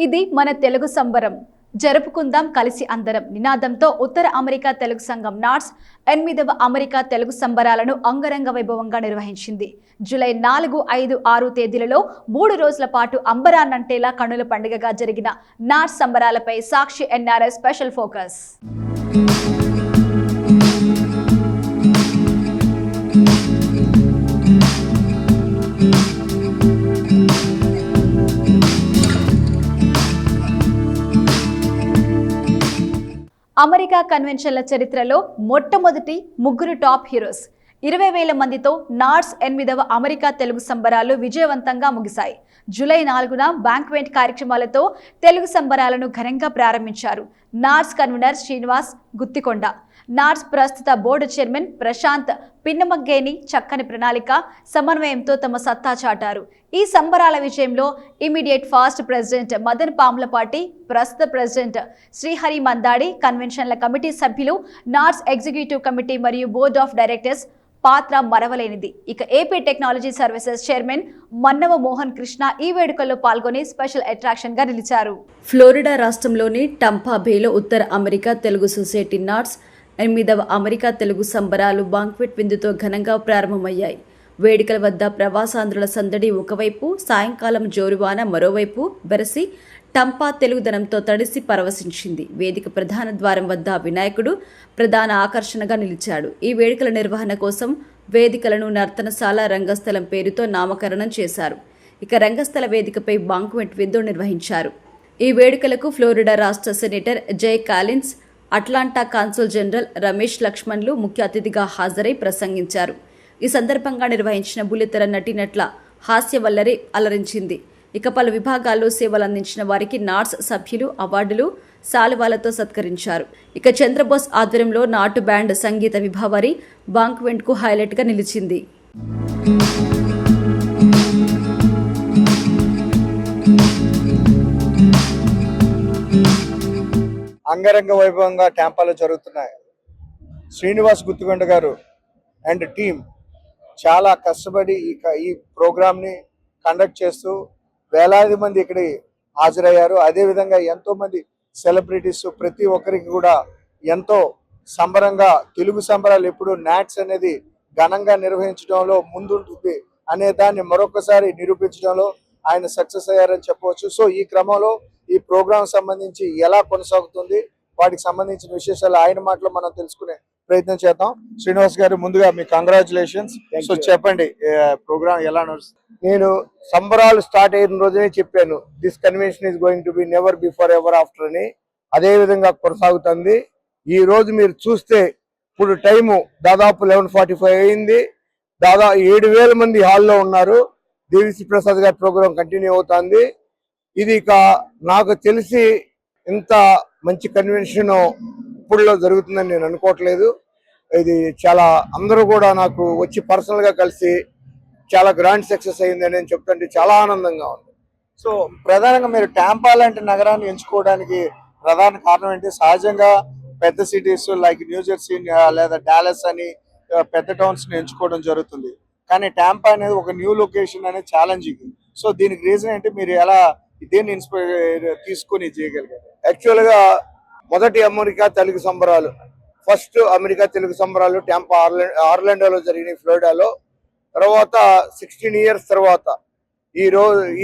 ఇది మన తెలుగు సంబరం జరుపుకుందాం కలిసి అందరం నినాదంతో ఉత్తర అమెరికా తెలుగు సంఘం నాట్స్ 8వ అమెరికా తెలుగు సంబరాలను అంగరంగ వైభవంగా నిర్వహించింది. జూలై 4, 5, 6 తేదీలలో 3 రోజుల పాటు అంబరాన్నంటేలా కన్నుల పండుగగా జరిగిన నాట్స్ సంబరాలపై సాక్షి ఎన్ఆర్ఐ స్పెషల్ ఫోకస్. అమెరికా కన్వెన్షన్ల చరిత్రలో మొట్టమొదటి ముగ్గురు టాప్ హీరోస్ 20,000 మందితో నాట్స్ 8వ అమెరికా తెలుగు సంబరాలు విజయవంతంగా ముగిశాయి. జూలై 4న బ్యాంక్వెట్ కార్యక్రమాలతో తెలుగు సంబరాలను ఘనంగా ప్రారంభించారు NATS convener Srinivas Guttikonda. NATS ప్రస్తుత బోర్డు చైర్మన్ ప్రశాంత్ పిన్నమగ్గేని చక్కని ప్రణాళిక సమన్వయంతో తమ సత్తా చాటారు. ఈ సంబరాల విజయంలో immediate past president Madan Pamulapati, ప్రస్తుత ప్రెసిడెంట్ శ్రీహరి మందాడి, కన్వెన్షన్ల కమిటీ సభ్యులు, నాట్స్ ఎగ్జిక్యూటివ్ కమిటీ మరియు బోర్డ్ ఆఫ్ డైరెక్టర్స్ పాత్ర మరవలేనిది. ఇక AP technology services chairman Mannava Mohan Krishna ఈ వేడుకల్లో పాల్గొని స్పెషల్ అట్రాక్షన్ గా నిలిచారు. ఫ్లోరిడా రాష్ట్రంలోని టంపా బేలో ఉత్తర అమెరికా తెలుగు సొసైటీ నాట్స్ 8వ అమెరికా తెలుగు సంబరాలు బాంక్వెట్ విందుతో ఘనంగా ప్రారంభమయ్యాయి. వేడుకల వద్ద ప్రవాసాంధ్రుల సందడి ఒకవైపు, సాయంకాలం జోరువాన మరోవైపు బెరసి టంపా తెలుగుదనంతో తడిసి పరవశించింది. వేదిక ప్రధాన ద్వారం వద్ద వినాయకుడు ప్రధాన ఆకర్షణగా నిలిచాడు. ఈ వేడుకల నిర్వహణ కోసం వేదికలను నర్తనశాల, రంగస్థలం పేరుతో నామకరణం చేశారు. ఇక రంగస్థల వేదికపై బాంక్వెట్ విందు నిర్వహించారు. ఈ వేడుకలకు ఫ్లోరిడా రాష్ట్ర senator Jay Collins, Atlanta consul general Ramesh లక్ష్మణ్లు ముఖ్య అతిథిగా హాజరై ప్రసంగించారు. ఈ సందర్భంగా నిర్వహించిన బుల్లితెర నటీనట్ల హాస్యవల్లరి అలరించింది. ఇక పలు విభాగాల్లో సేవలందించిన వారికి నాట్స్ సభ్యులు అవార్డులు, శాలువాలతో సత్కరించారు. ఇక చంద్రబోస్ ఆధ్వర్యంలో నాటు బ్యాండ్ సంగీత విభావరి బాంక్వెట్కు హైలైట్గా నిలిచింది. అంగరంగ వైభవంగా ట్యాంపాలో జరుగుతున్నాయి. శ్రీనివాస్ గుత్తికొండ గారు అండ్ టీమ్ చాలా కష్టపడి ఈ ప్రోగ్రామ్ని కండక్ట్ చేస్తూ వేలాది మంది ఇక్కడ హాజరయ్యారు. అదేవిధంగా ఎంతో మంది సెలబ్రిటీస్ ప్రతి ఒక్కరికి కూడా ఎంతో సంబరంగా తెలుగు సంబరాలు ఎప్పుడు నాట్స్ అనేది ఘనంగా నిర్వహించడంలో ముందుంటుంది అనే దాన్ని మరొకసారి నిరూపించడంలో ఆయన సక్సెస్ అయ్యారని చెప్పవచ్చు. సో ఈ క్రమంలో ఈ ప్రోగ్రాం సంబంధించి ఎలా కొనసాగుతుంది, వాటికి సంబంధించిన విశేషాలు ఆయన మాటలో మనం తెలుసుకునే ప్రయత్నం చేద్దాం. శ్రీనివాస్ గారు, ముందుగా మీ కంగ్రాచులేషన్స్. సో చెప్పండి, ప్రోగ్రామ్ ఎలా నడుస్తుంది? నేను సంబరాలు స్టార్ట్ అయిన రోజునే చెప్పాను, this convention is going to be never before ever after అని. అదే విధంగా కొనసాగుతుంది. ఈ రోజు మీరు చూస్తే ఇప్పుడు టైము దాదాపు 11:45 అయింది. దాదాపు 7,000 మంది హాల్లో ఉన్నారు. దేవిశ్రీ ప్రసాద్ గారి ప్రోగ్రాం కంటిన్యూ అవుతుంది. ఇది ఇక నాకు తెలిసి ఇంత మంచి కన్వెన్షన్ ఇప్పుడులో జరుగుతుందని నేను అనుకోవట్లేదు. ఇది చాలా అందరూ కూడా నాకు వచ్చి పర్సనల్గా కలిసి చాలా గ్రాండ్ సక్సెస్ అయిందని నేను చెప్తుంటే చాలా ఆనందంగా ఉంది. సో ప్రధానంగా మీరు టాంపా లాంటి నగరాన్ని ఎంచుకోవడానికి ప్రధాన కారణం ఏంటి? సహజంగా పెద్ద సిటీస్ లైక్ న్యూజెర్సీ లేదా డాలస్ అని పెద్ద టౌన్స్ ని ఎంచుకోవడం జరుగుతుంది, కానీ టాంపా అనేది ఒక న్యూ లొకేషన్ అనేది ఛాలెంజింగ్. సో దీనికి రీజన్ ఏంటి? మీరు ఎలా దేన్ని ఇన్స్పైర్ తీసుకుని చేయగలిగారు? యాక్చువల్గా మొదటి అమెరికా తెలుగు సంబరాలు, ఫస్ట్ అమెరికా తెలుగు సంబరాలు టాంపా ఆర్లాండోలో జరిగినాయి, ఫ్లోరిడాలో. తర్వాత 16 years తర్వాత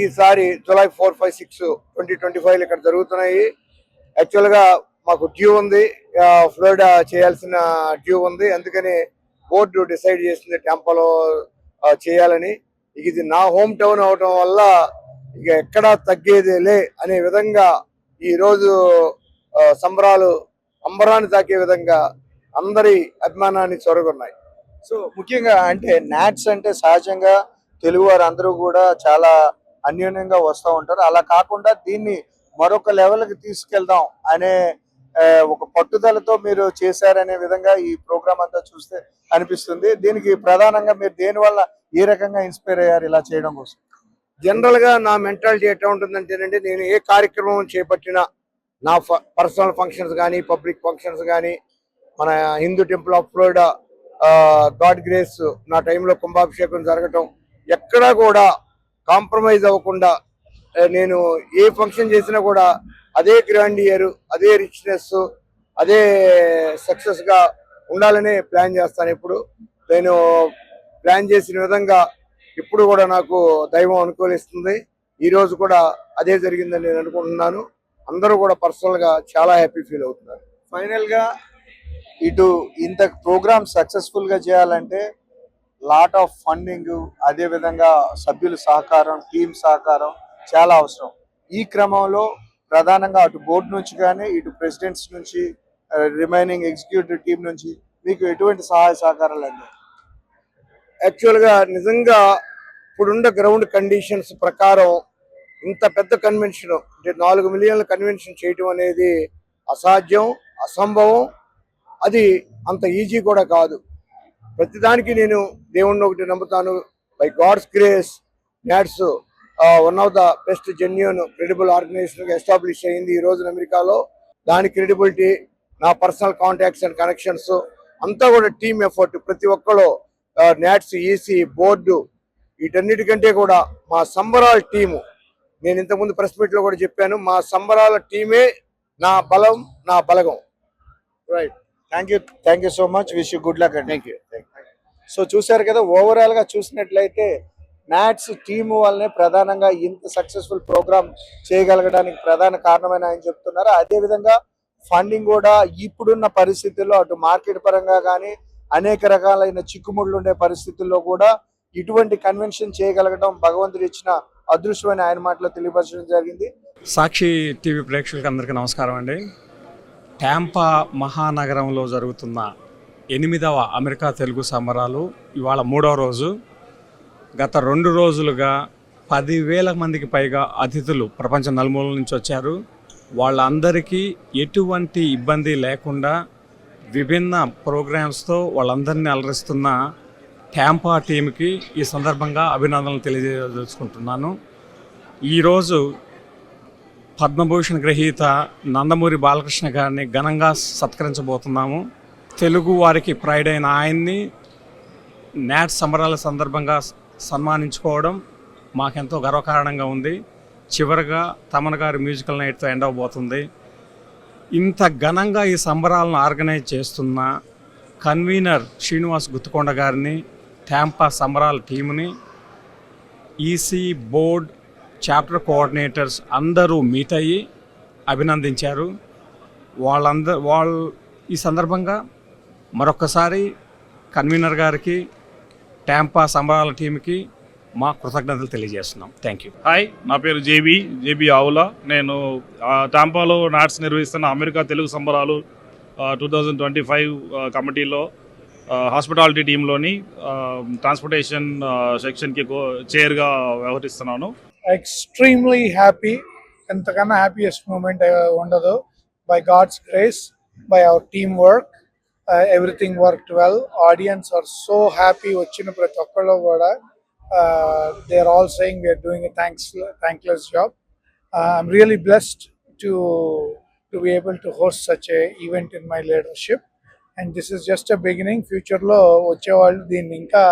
ఈసారి జూలై 4, 5, 6, 2025 ఇక్కడ జరుగుతున్నాయి. యాక్చువల్గా మాకు డ్యూ ఉంది, ఫ్లోరిడా చేయాల్సిన డ్యూ ఉంది. అందుకని బోర్డు డిసైడ్ చేసింది టాంపాలో చేయాలని. ఇది నా హోమ్ టౌన్ అవటం వల్ల ఇక ఎక్కడా తగ్గేదేలే అనే విధంగా ఈరోజు సంబరాలు అంబరాన్ని తాకే విధంగా అందరి అభిమానాన్ని చొరగొన్నాయి. సో ముఖ్యంగా అంటే నాట్స్ అంటే సహజంగా తెలుగు వారు అందరూ కూడా చాలా అన్యోన్యంగా వస్తూ ఉంటారు. అలా కాకుండా దీన్ని మరొక లెవెల్కి తీసుకెళ్దాం అనే ఒక పట్టుదలతో మీరు చేశారనే విధంగా ఈ ప్రోగ్రామ్ అంతా చూస్తే అనిపిస్తుంది. దీనికి ప్రధానంగా మీరు దేని వల్ల ఏ రకంగా ఇన్స్పైర్ అయ్యారు ఇలా చేయడం కోసం? జనరల్ గా నా మెంటాలిటీ ఎట్లా ఉంటుందంటేనండి, నేను ఏ కార్యక్రమం చేపట్టినా నా పర్సనల్ ఫంక్షన్స్ కానీ, పబ్లిక్ ఫంక్షన్స్ కానీ, మన Hindu temple of Florida God grace నా టైంలో కుంభాభిషేకం జరగటం, ఎక్కడా కూడా కాంప్రమైజ్ అవ్వకుండా నేను ఏ ఫంక్షన్ చేసినా కూడా అదే గ్రాండియర్, అదే రిచ్నెస్, అదే సక్సెస్ గా ఉండాలని ప్లాన్ చేస్తాను. ఇప్పుడు నేను ప్లాన్ చేసిన విధంగా ఇప్పుడు కూడా నాకు దైవం అనుకూలిస్తుంది. ఈ రోజు కూడా అదే జరిగిందని నేను అనుకుంటున్నాను. అందరూ కూడా పర్సనల్ గా చాలా హ్యాపీ ఫీల్ అవుతున్నారు. ఫైనల్ గా ఇటు ఇంత ప్రోగ్రామ్ సక్సెస్ఫుల్ గా చేయాలంటే లాట్ ఆఫ్ ఫండింగ్, అదే విధంగా సభ్యుల సహకారం, టీం సహకారం చాలా అవసరం. ఈ క్రమంలో ప్రధానంగా అటు బోర్డు నుంచి కానీ ఇటు ప్రెసిడెంట్స్ నుంచి రిమైనింగ్ ఎగ్జిక్యూటివ్ టీం నుంచి మీకు ఎటువంటి సహాయ సహకారాలు అండి? యాక్చువల్ గా నిజంగా ఇప్పుడున్న గ్రౌండ్ కండిషన్స్ ప్రకారం ఇంత పెద్ద కన్వెన్షన్ అంటే 4 మిలియన్ల కన్వెన్షన్ చేయటం అనేది అసాధ్యం, అసంభవం. అది అంత ఈజీ కూడా కాదు. ప్రతిదానికి నేను దేవుణ్ణి ఒకటి నమ్ముతాను. By God's grace NATS one of the best genuine credible organisation గా ఎస్టాబ్లిష్ అయింది ఈ రోజున అమెరికాలో. దాని క్రెడిబిలిటీ, నా పర్సనల్ కాంటాక్ట్స్ అండ్ కనెక్షన్స్ అంతా కూడా టీమ్ ఎఫర్ట్. ప్రతి ఒక్కరు నాట్స్, ఈసీ, బోర్డు, వీటన్నిటికంటే కూడా మా సంబరాల టీము, నేను ఇంతకుముందు ప్రెస్ మీట్ లో కూడా చెప్పాను, మా సంబరాల టీమే నా బలం, నా బలగం. Right, thank you so much. Wish you good luck అండి. Thank you. సో చూశారు కదా, ఓవరాల్ గా చూసినట్లయితే నాట్స్ టీము వల్లనే ప్రధానంగా ఇంత సక్సెస్ఫుల్ ప్రోగ్రామ్ చేయగలగడానికి ప్రధాన కారణమైన ఆయన చెప్తున్నారు. అదే విధంగా ఫండింగ్ కూడా ఇప్పుడున్న పరిస్థితుల్లో అటు మార్కెట్ పరంగా కానీ అనేక రకాలైన చిక్కుముళ్ళు ఉండే పరిస్థితుల్లో కూడా ఇటువంటి కన్వెన్షన్ చేయగలగడం భగవంతుడు ఇచ్చిన అదృష్టమైన ఆయన మాటలో తెలియపరచడం జరిగింది. సాక్షి టీవీ ప్రేక్షకులకు అందరికీ నమస్కారం అండి. టాంపా మహానగరంలో జరుగుతున్న 8వ అమెరికా తెలుగు సంబరాలు ఇవాళ 3వ రోజు. గత 2 రోజులుగా 10,000 మందికి పైగా అతిథులు ప్రపంచ నలుమూలల నుంచి వచ్చారు. వాళ్ళందరికీ ఎటువంటి ఇబ్బంది లేకుండా విభిన్న ప్రోగ్రామ్స్తో వాళ్ళందరినీ అలరిస్తున్న టాంపా టీంకి ఈ సందర్భంగా అభినందనలు తెలియజేసుకుంటున్నాను. ఈరోజు పద్మభూషణ్ గ్రహీత నందమూరి బాలకృష్ణ గారిని ఘనంగా సత్కరించబోతున్నాము. తెలుగు వారికి ప్రైడ్ అయిన ఆయన్ని నాట్ సంబరాల సందర్భంగా సన్మానించుకోవడం మాకెంతో గర్వకారణంగా ఉంది. చివరగా తమన్ గారి మ్యూజికల్ నైట్తో ఎండ్ అవబోతుంది. ఇంత ఘనంగా ఈ సంబరాలను ఆర్గనైజ్ చేస్తున్న కన్వీనర్ శ్రీనివాస్ గుత్తుకొండ గారిని, టాంపా సంబరాల టీముని, ఈసీ, బోర్డ్, చాప్టర్ కోఆర్డినేటర్స్ అందరూ మీట్ అయ్యి అభినందించారు. వాళ్ళు ఈ సందర్భంగా మరొకసారి కన్వీనర్ గారికి, టాంపా సంబరాల టీంకి మా కృతజ్ఞతలు తెలియజేస్తున్నాం. Thank you. హాయ్, నా పేరు జేబీ ఆవుల. నేను టాంపాలో నాట్స్ నిర్వహిస్తున్న అమెరికా తెలుగు సంబరాలు 2025 కమిటీలో హాస్పిటాలిటీ టీంలోని ట్రాన్స్పోర్టేషన్ సెక్షన్కి చైర్గా వ్యవహరిస్తున్నాను. Extremely happy. ఎంతకన్నా హ్యాపీయెస్ట్ మూమెంట్ ఉండదు. By God's grace, by our teamwork, everything worked well. Audience are so happy. వచ్చిన ప్రతి ఒక్కళ్ళు కూడా they are all saying we are doing a thankless job. I'm really blessed to be able to host such a event in my leadership, and this is just a beginning. Future లో వచ్చేవాళ్ళు దీన్ని ఇంకా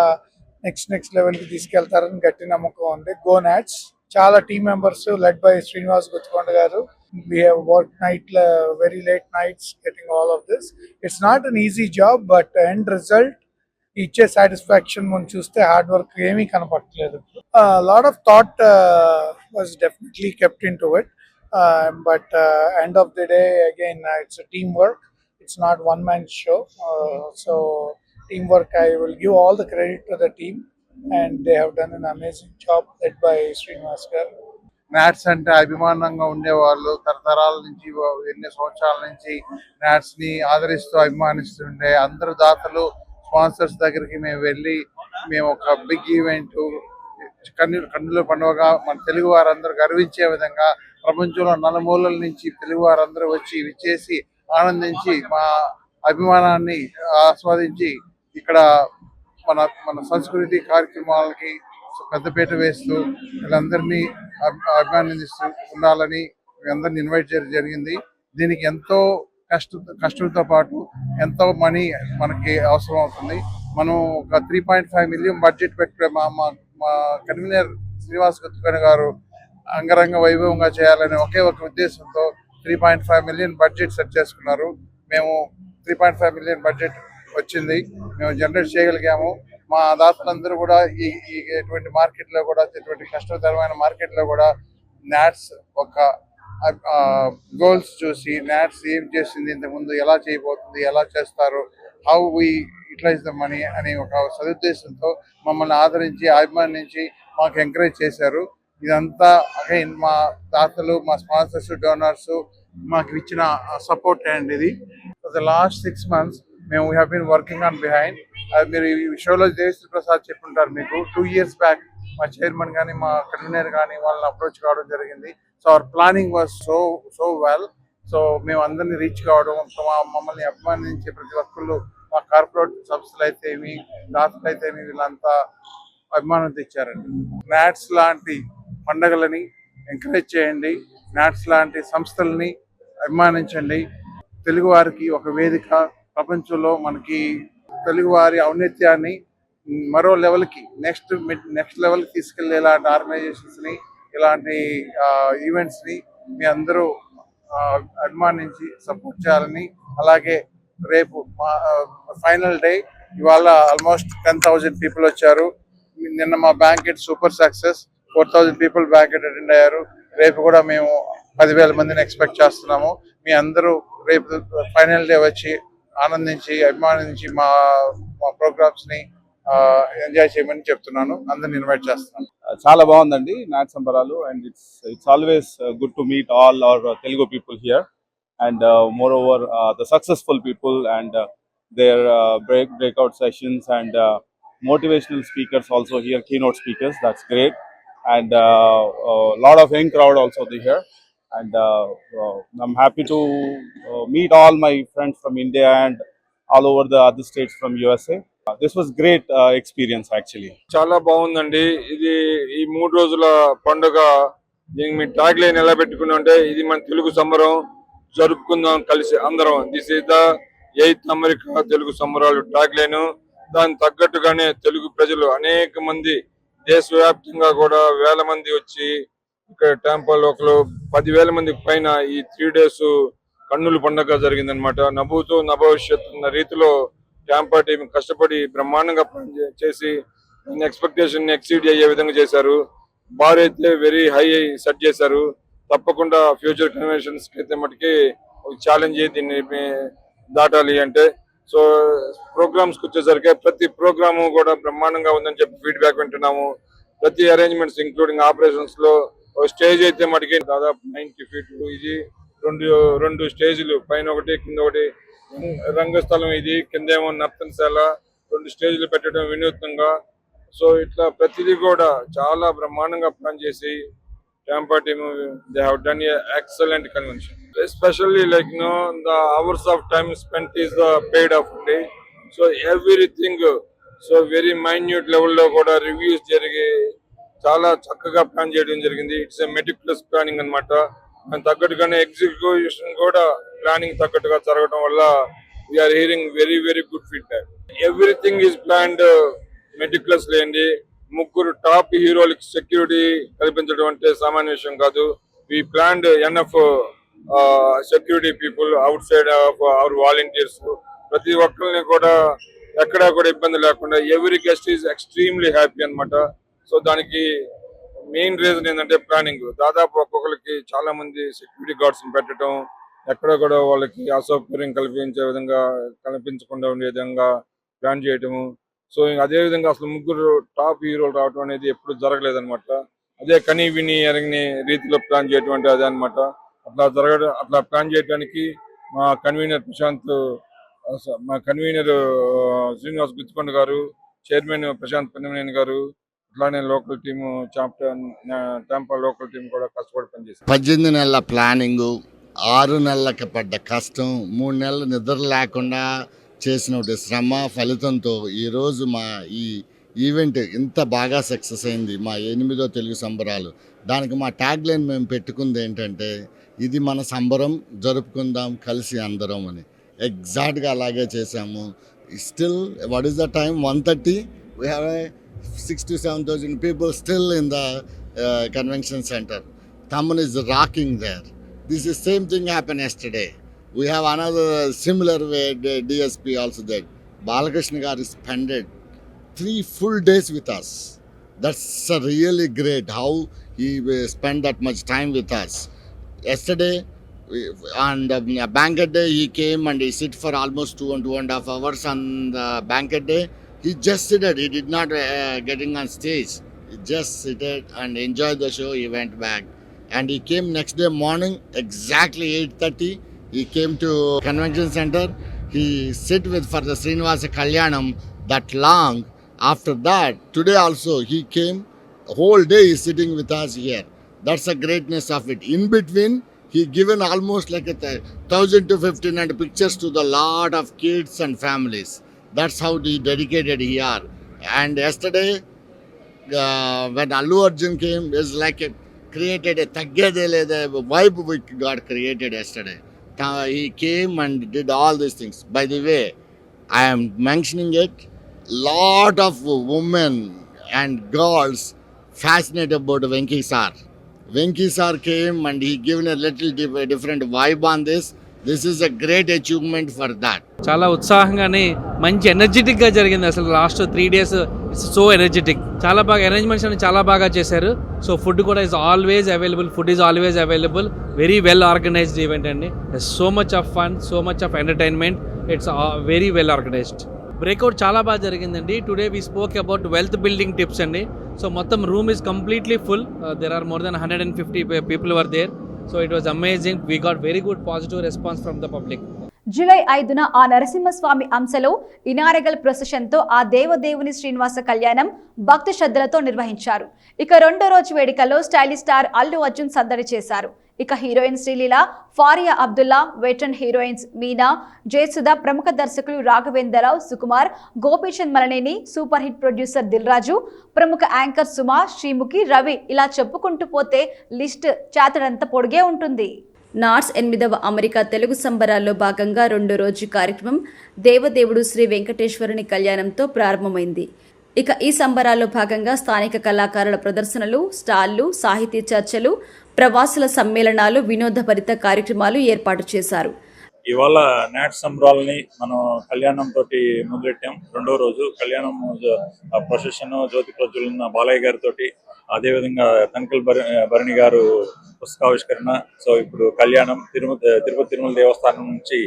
next level కి తీసుకెళ్తారని గట్టి నమ్మకం ఉంది. Go NATS. చాలా team members led by Srinivas Guttukonda garu. We have worked very late nights getting all of this. It's not an easy job, but end result ఇచ్చే సాటిస్ఫాక్షన్ మనం చూస్తే హార్డ్ వర్క్ ఏమీ కనపడలేదు. Lot of thought was definitely kept in to it, but end of the day again it's a team work. It's not one man show. So teamwork, I will give all the credit to the team, and they have done an amazing job led by Srinivas garu. NATS అంటే అభిమానంగా ఉండేవాళ్ళు తరతరాల నుంచి, ఎన్ని సంవత్సరాల నుంచి NATS ని ఆదరిస్తూ అభిమానిస్తుండే అందరు దాతలు, స్పాన్సర్స్ దగ్గరికి మేము వెళ్ళి మేము ఒక బిగ్ ఈవెంట్, కన్నుల పండుగగా మన తెలుగు వారందరూ గర్వించే విధంగా ప్రపంచంలో నలుమూలల నుంచి తెలుగు వారందరూ వచ్చి విచ్చేసి ఆనందించి మా అభిమానాన్ని ఆస్వాదించి ఇక్కడ మన సంస్కృతి కార్యక్రమాలకి పెద్దపీట వేస్తూ వీళ్ళందరినీ అభిమానిస్తూ ఉండాలని అందరిని ఇన్వైట్ చేయడం జరిగింది. దీనికి ఎంతో కష్టంతో పాటు ఎంతో మనీ మనకి అవసరం అవుతుంది. మనం ఒక 3.5 మిలియన్ బడ్జెట్ పెట్టుకునే మా కన్వీనర్ శ్రీనివాస్ గుత్తుకొండ గారు అంగరంగ వైభవంగా చేయాలనే ఒకే ఒక ఉద్దేశంతో 3.5 మిలియన్ బడ్జెట్ సెట్ చేసుకున్నారు. మేము 3.5 మిలియన్ బడ్జెట్ వచ్చింది, మేము జనరేట్ చేయగలిగాము. మా దాతలందరూ కూడా ఈ ఎటువంటి మార్కెట్లో కూడా, ఎటువంటి కష్టతరమైన మార్కెట్లో కూడా నాట్స్ ఒక గోల్స్ చూసి, నాట్స్ ఏం చేసింది ఇంతకుముందు, ఎలా చేయబోతుంది, ఎలా చేస్తారు, how we utilise the money అనే ఒక సదుద్దేశంతో మమ్మల్ని ఆదరించి, అభిమానించి మాకు ఎంకరేజ్ చేశారు. ఇదంతా అగైన్ మా దాతలు, మా స్పాన్సర్స్, డోనర్స్ మాకు ఇచ్చిన సపోర్ట్ అండ్ ఇది. ఫర్ ద లాస్ట్ 6 months మేము we have been working on behind. మీరు ఈ షోలో దేవిశ్రీ ప్రసాద్ చెప్పుంటారు మీకు. 2 years బ్యాక్ మా చైర్మన్ కానీ, మా కన్వీనర్ కానీ వాళ్ళని అప్రోచ్ కావడం జరిగింది. So our planning was so well. So మేము అందరినీ రీచ్ కావడం, మమ్మల్ని అభిమానించే ప్రతి ఒక్కళ్ళు, మా కార్పొరేట్ సంస్థలు అయితే ఏమి, దాతలు అయితే ఏమి, వీళ్ళంతా అభిమానం తెచ్చారండి. నాట్స్ లాంటి పండగలని ఎంకరేజ్ చేయండి, నాట్స్ లాంటి సంస్థలని అభిమానించండి. తెలుగు వారికి ఒక వేదిక, ప్రపంచంలో మనకి తెలుగువారి ఔన్నత్యాన్ని మరో లెవెల్కి, నెక్స్ట్ లెవెల్కి తీసుకెళ్లే ఇలాంటి ఆర్గనైజేషన్స్ని, ఇలాంటి ఈవెంట్స్ని మీ అందరూ అభిమానించి సపోర్ట్ చేయాలని. అలాగే రేపు ఫైనల్ డే, ఇవాళ ఆల్మోస్ట్ 10,000 పీపుల్ వచ్చారు. నిన్న మా banquet super success, 4,000 people banquet attend అయ్యారు. రేపు కూడా మేము 10,000 మందిని ఎక్స్పెక్ట్ చేస్తున్నాము. మీ అందరూ రేపు ఫైనల్ డే వచ్చి ఆనందించి, అభిమానించి మా ప్రోగ్రామ్స్ ని ఎంజాయ్ చేయమని చెప్తున్నాను. అందరిని ఇన్వైట్ చేస్తున్నాను. చాలా బాగుందండి నాట్ సంబరాలు, and it's always good to meet all our Telugu people here, and moreover the successful people and their breakout sessions and motivational speakers also here, keynote speakers. That's great. And lot of young crowd also here, and I'm happy to meet all my friends from India and all over the other states from USA. This was great experience actually. చాలా బాగుందండి. ఇది ఈ 3 రోజుల పండుగ, దీనికి మీ tag line ఎలా పెట్టుకున్నా అంటే, ఇది మన తెలుగు సంబరం, జరుపుకుందాం కలిసి అందరం. This is the 8th America Telugu సంబరాలు ట్యాగ్ లైన్. దానికి తగ్గట్టుగానే తెలుగు ప్రజలు అనేక మంది దేశవ్యాప్తంగా కూడా వేల మంది వచ్చి ఇక్కడ టెంపుల్ ఒకరు 10,000 మందికి పైన ఈ 3 days కన్నుల పండుగ జరిగిందనమాట. నభూతో నభవిష్యత్ అన్న రీతిలో ట్యాంపా టీం కష్టపడి బ్రహ్మాండంగా చేసి ఎక్స్పెక్టేషన్ ఎక్సీడ్ అయ్యే విధంగా చేశారు. బార్ అయితే వెరీ హై సెట్ చేశారు. తప్పకుండా ఫ్యూచర్ కన్వెన్షన్స్ అయితే మటుకి ఒక ఛాలెంజ్ దీన్ని దాటాలి అంటే. సో ప్రోగ్రామ్స్ కి వచ్చేసరికి ప్రతి ప్రోగ్రాము కూడా బ్రహ్మాండంగా ఉందని చెప్పి ఫీడ్బ్యాక్ వింటున్నాము. ప్రతి అరేంజ్మెంట్స్ ఇంక్లూడింగ్ ఆపరేషన్స్ లో స్టేజ్ అయితే మటుకి దాదాపు 90 feet, ఇది రెండు స్టేజ్లు, పైన ఒకటి కింద ఒకటి రంగస్థలం, ఇది కిందేమో నర్తనశాల, 2 స్టేజ్లు పెట్టడం వినూత్నంగా. సో ఇట్లా ప్రతిదీ కూడా చాలా బ్రహ్మాండంగా ప్లాన్ చేసి Tampa team, they have done a excellent convention. Especially like the hours of time spent is the paid off day. So everything, so very minute level lo kuda reviews jarigi chaala chakkaga plan cheyadam jarigindi. It's a meticulous planning anamata. And taggatugaane execution kuda planning taggatuga jaragadam valla we are hearing very good feedback. Everything is planned meticulously andi. ముగ్గురు top హీరోలకి security కల్పించడం అంటే సామాన్య విషయం కాదు. We planned enough security people outside of our volunteers. ప్రతి ఒక్కరిని కూడా ఎక్కడా కూడా ఇబ్బంది లేకుండా every guest is extremely happy అనమాట. సో దానికి మెయిన్ రీజన్ ఏంటంటే ప్లానింగ్. దాదాపు ఒక్కొక్కరికి చాలా మంది సెక్యూరిటీ గార్డ్స్ పెట్టడం, ఎక్కడ కూడా వాళ్ళకి అసౌకర్యం కల్పించకుండా ఉండే విధంగా ప్లాన్ చేయటము. సో అదే విధంగా అసలు ముగ్గురు టాప్ హీరోలు రావడం అనేది ఎప్పుడు జరగలేదన్నమాట. అదే కనీ విని ఎరగని రీతిలో ప్లాన్ చేయటం అంటే అదే అనమాట. అట్లా ప్లాన్ చేయడానికి మా కన్వీనర్ శ్రీనివాస్ గుత్తికొండ గారు, చైర్మన్ ప్రశాంత్ పెన్నమనేని గారు, అట్లానే local team Temba local team కూడా కష్టపడి పనిచేశారు. 18 నెలల ప్లానింగు, 6 నెలలకి పడ్డ కష్టం, 3 నెలలు నిద్ర లేకుండా చేసిన శ్రమ ఫలితంతో ఈరోజు మా ఈ ఈవెంట్ ఇంత బాగా సక్సెస్ అయింది. మా 8వ తెలుగు సంబరాలు. దానికి మా ట్యాగ్ లైన్ మేము పెట్టుకుంది ఏంటంటే, ఇది మన సంబరం, జరుపుకుందాం కలిసి అందరం అని. ఎగ్జాక్ట్గా అలాగే చేసాము. Still what is the time 1:30. We have 6,000 to 7,000 people still in the convention center. Taman is rocking there. This is same thing happened yesterday. We have another similar way DSP also there. Balakrishna Garu spent 3 full days with us. That's really great how he spent that much time with us. Yesterday on the banquet day he came and he sit for almost 2.5 hours on the banquet day. He just seated. He did not getting on stage. He just seated and enjoyed the show. He went back. And he came next day morning, exactly 8:30. He came to convention center. He sit with for the Srinivasa Kalyanam that long. After that, today also he came. Whole day he is sitting with us here. That's the greatness of it. In between, he given almost like 1,000 to 1,500 pictures to the lot of kids and families. That's how dedicated he are. And yesterday, when Allu Arjun came, it's like created a taggedele, the vibe we got created yesterday. He came and did all these things. By the way, I am mentioning it. Lot of women and girls fascinated about Venki sir. Venki sir came and he given a little different vibe on this. This is a great achievement for that. చాలా ఉత్సాహంగానే మంచి ఎనర్జెటిక్గా జరిగింది. అసలు last 3 days it's so energetic. చాలా బాగా arrangements అని చాలా బాగా చేశారు. సో ఫుడ్ కూడా is always available. Food is always available. Very well organised event అండి. So much of fun, so much of entertainment. It's very well organised. Breakout చాలా బాగా జరిగిందండి. Today we spoke about wealth building tips అండి. So మొత్తం room is completely full. There are more than 150 people were there. So it was amazing. We got very good positive response from the public. July 5న ఆ నరసింహస్వామి అంశలో ఇనారగల్ ప్రొసెషన్తో ఆ దేవదేవుని శ్రీనివాస కళ్యాణం భక్తి శ్రద్ధలతో నిర్వహించారు. ఇక రెండో రోజు వేడుకల్లో స్టైలిష్ స్టార్ అల్లు అర్జున్ సందడి చేశారు. ఇక heroine Sreeleela, Faria Abdullah, veteran heroines Meena, Jayasudha, ప్రముఖ దర్శకులు Raghavendra Rao, Sukumar, Gopichand Malineni, super hit producer Dil Raju, ప్రముఖ యాంకర్ సుమా, శ్రీముఖి, రవి ఇలా చెప్పుకుంటూ పోతే లిస్ట్ చాతడంత పొడిగే ఉంటుంది. నార్స్ 8వ అమెరికా తెలుగు సంబరాల్లో భాగంగా రెండో రోజు కార్యక్రమం దేవదేవుడు శ్రీ వెంకటేశ్వరుని కళ్యాణంతో ప్రారంభమైంది. ఇక ఈ సంబరాల్లో భాగంగా స్థానిక కళాకారుల ప్రదర్శనలు, స్టాళ్లు, సాహితీ చర్చలు, ప్రవాసుల సమ్మేళనాలు, వినోదభరిత కార్యక్రమాలు ఏర్పాటు చేశారు. ఇవాళ నాట్స్ సంబరాలని మనం కళ్యాణం తోటి మొదలెట్టాం. రెండో రోజు కళ్యాణం ప్రొసెషన్ జ్యోతి ప్రజ్వలన బాలయ్య గారితో, అదేవిధంగా తనకల్ భరణి గారు పుస్తకావిష్కరణ. సో ఇప్పుడు కళ్యాణం తిరుపతి తిరుమల దేవస్థానం నుంచి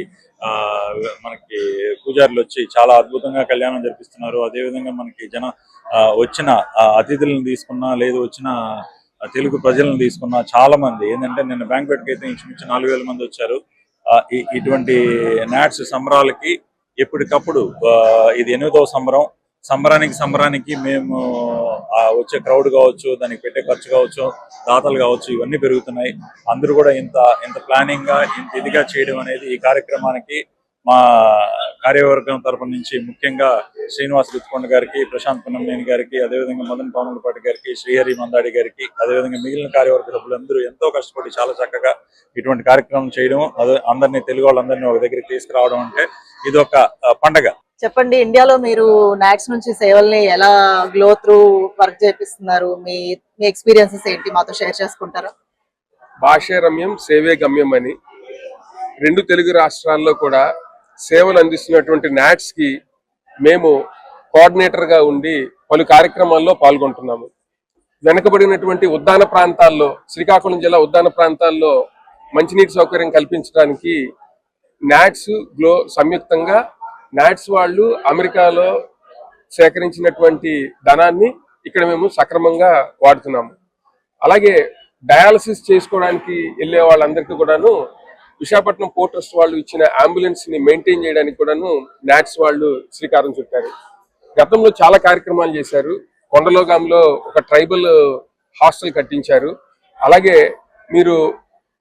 మనకి పూజారులు వచ్చి చాలా అద్భుతంగా కళ్యాణం జరిపిస్తున్నారు. అదేవిధంగా మనకి వచ్చిన అతిథులను తీసుకున్నా, లేదు వచ్చిన తెలుగు ప్రజలను తీసుకున్నా చాలా మంది ఏంటంటే నిన్న బ్యాంక్వెట్కి అయితే ఇంచుమించు 4,000 మంది వచ్చారు. ఇటువంటి నాట్స్ సంబరాలకి ఎప్పటికప్పుడు ఇది 8వ సంబరం. సంబరానికి మేము వచ్చే క్రౌడ్ కావచ్చు, దానికి పెట్టే ఖర్చు కావచ్చు, దాతలు కావచ్చు, ఇవన్నీ పెరుగుతున్నాయి. అందరూ కూడా ఇంత ప్లానింగ్ గా ఇంత ఇదిగా చేయడం అనేది ఈ కార్యక్రమానికి మా కార్యవర్గం తరపు నుంచి ముఖ్యంగా శ్రీనివాస్ గుత్తుకొండ గారికి, ప్రశాంత్ పున్నంనేని గారికి, అదేవిధంగా మదన్ పాములపాటి గారికి, శ్రీహరి మందాడి గారికి, అదేవిధంగా మిగిలిన కార్యవర్గ సభ్యులందరూ ఎంతో కష్టపడి చాలా చక్కగా ఇటువంటి కార్యక్రమం చేయడం, అందరినీ తెలుగు వాళ్ళందరినీ ఒక దగ్గరికి తీసుకురావడం అంటే ఇది ఒక పండగ. చెప్పండి, ఇండియాలో మీరు నాట్స్ నుంచి సేవల్ని ఎలా గ్లో త్రూ వర్క్ చేపిస్తున్నారు? మీ ఎక్స్పీరియన్సెస్ ఏంటి మాతో షేర్ చేసుకుంటారా? భాషే రమ్యం సేవే గమ్యం అని 2 తెలుగు రాష్ట్రాల్లో కూడా సేవలు అందిస్తున్నటువంటి నాట్స్ కి మేము కోఆర్డినేటర్ గా ఉండి పలు కార్యక్రమాల్లో పాల్గొంటున్నాము. వెనుకబడినటువంటి ఉద్దాన ప్రాంతాల్లో, శ్రీకాకుళం జిల్లా ఉద్దాన ప్రాంతాల్లో మంచినీటి సౌకర్యం కల్పించడానికి నాట్స్ గ్లో సంయుక్తంగా నాట్స్ వాళ్ళు అమెరికాలో సేకరించినటువంటి ధనాన్ని ఇక్కడ మేము సక్రమంగా వాడుతున్నాము. అలాగే డయాలసిస్ చేసుకోవడానికి వెళ్ళే వాళ్ళందరికీ కూడాను విశాఖపట్నం పోర్ట్ ట్రస్ట్ వాళ్ళు ఇచ్చిన అంబులెన్స్ ని మెయింటైన్ చేయడానికి కూడాను నాట్స్ వాళ్ళు శ్రీకారం చుట్టారు. గతంలో చాలా కార్యక్రమాలు చేశారు. కొండలోగాంలో ఒక ట్రైబల్ హాస్టల్ కట్టించారు. అలాగే మీరు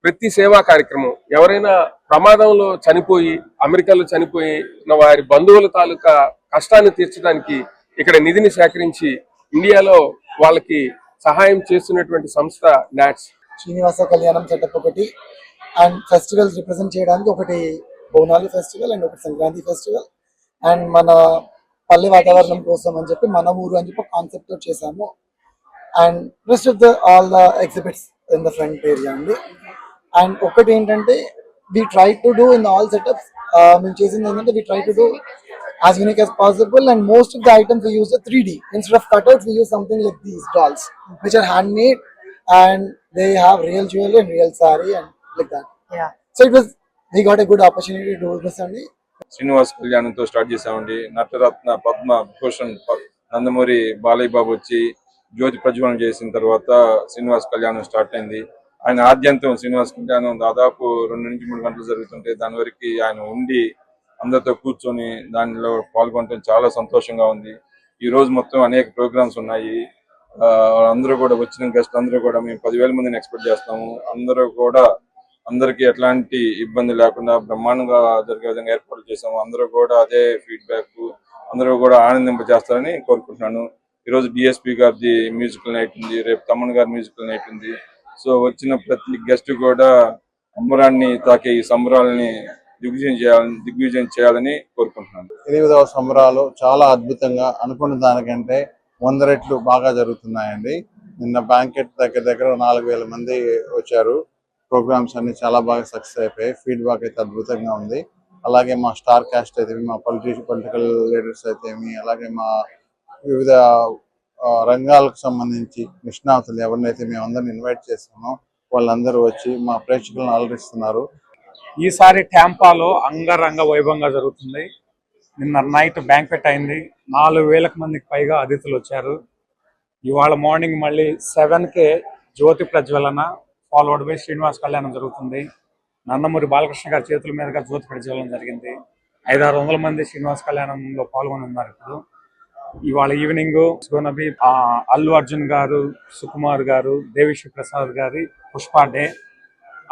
ప్రతి సేవా కార్యక్రమం, ఎవరైనా ప్రమాదంలో చనిపోయి అమెరికాలో చనిపోయిన వారి బంధువుల తాలూకా కష్టాన్ని తీర్చడానికి ఇక్కడ నిధిని సేకరించి ఇండియాలో వాళ్ళకి సహాయం చేస్తున్నటువంటి సంస్థ నాట్స్. శ్రీనివాస కళ్యాణం సెటప్ ఒకటి, అండ్ ఫెస్టివల్స్ రిప్రజెంట్ చేయడానికి ఒకటి బోనాలు ఫెస్టివల్ అండ్ ఒకటి సంక్రాంతి ఫెస్టివల్, అండ్ మన పల్లె వాతావరణం కోసం అని చెప్పి మన ఊరు అని చెప్పి కాన్సెప్ట్ చేసాము. And rest of all the exhibits in the front area అండి. అండ్ ఒకటి ఏంటంటే we try to do in all setups మేము చేసింది ఏంటంటే we try to do as unique as possible, and most of the items we use a 3D instead of cutouts. We use something like these dolls which are handmade and they have real jewelry and real saree and like that. Yeah. So we got a good opportunity to do this అండి. Srinivas కళ్యాణంతో start చేసామండి. నటరత్న పద్మ భూషణ్ నందమూరి బాలయ్య బాబు వచ్చి జ్యోతి ప్రజ్వలన చేసిన తర్వాత శ్రీనివాస్ కళ్యాణం start అయింది. ఆయన ఆద్యంతం శ్రీనివాస్ కళ్యాణం దాదాపు 2 నుంచి 3 గంటలు జరుగుతుంటే దాని వరకు ఆయన ఉండి అందరితో కూర్చొని దానిలో పాల్గొనడం చాలా సంతోషంగా ఉంది. ఈ రోజు మొత్తం అనేక ప్రోగ్రామ్స్ ఉన్నాయి. అందరూ కూడా వచ్చిన గెస్ట్ అందరూ కూడా మేము 10,000 మందిని ఎక్స్పెక్ట్ చేస్తాము. అందరూ కూడా అందరికి ఎట్లాంటి ఇబ్బంది లేకుండా బ్రహ్మాండంగా జరిగే విధంగా ఏర్పాట్లు చేసాము. అందరూ కూడా అదే ఫీడ్బ్యాక్, అందరూ కూడా ఆనందింపజేస్తారని కోరుకుంటున్నాను. ఈరోజు డిఎస్పీ గారిది మ్యూజికల్ నైట్ ఉంది, రేపు తమన్ గారి మ్యూజికల్ నైట్ ఉంది. సో వచ్చిన ప్రతి గెస్ట్ కూడా అంబరాన్ని తాకే ఈ సంబరాలని దిగ్విజయం చేయాలని కోరుకుంటున్నాను. 8వ సంబరాలు చాలా అద్భుతంగా అనుకున్న దానికంటే 100 రెట్లు బాగా జరుగుతున్నాయండి. నిన్న బ్యాంకెట్ దగ్గర 4,000 మంది వచ్చారు. ప్రోగ్రామ్స్ అన్ని చాలా బాగా సక్సెస్ అయిపోయాయి. ఫీడ్బ్యాక్ అయితే అద్భుతంగా ఉంది. అలాగే మా స్టార్ కాస్ట్ అయితే, మా పొలిటికల్ లీడర్స్ అయితే, అలాగే మా వివిధ రంగాలకు సంబంధించి నిష్ణాతులు ఎవరినైతే మేము అందరిని ఇన్వైట్ చేస్తామో వాళ్ళందరూ వచ్చి మా ప్రేక్షకులను అలరిస్తున్నారు. ఈసారి ట్యాంపాలో అంగరంగ వైభవంగా జరుగుతుంది. నిన్న నైట్ బ్యాంక్వెట్ అయింది. 4,000 మందికి పైగా అతిథులు వచ్చారు. ఇవాళ మార్నింగ్ మళ్ళీ 7కే జ్యోతి ప్రజ్వలన ఫాలోడ్ బై శ్రీనివాస్ కళ్యాణం జరుగుతుంది. నందమూరి బాలకృష్ణ గారి చేతుల మీదుగా జ్యోతి ప్రజ్వలన జరిగింది. 500-600 మంది శ్రీనివాస్ కళ్యాణంలో పాల్గొని ఉన్నారు. ఇప్పుడు ఇవాళ ఈవినింగ్ అల్లు అర్జున్ గారు, సుకుమార్ గారు, దేవిశ్రీ ప్రసాద్ గారి పుష్ప డే.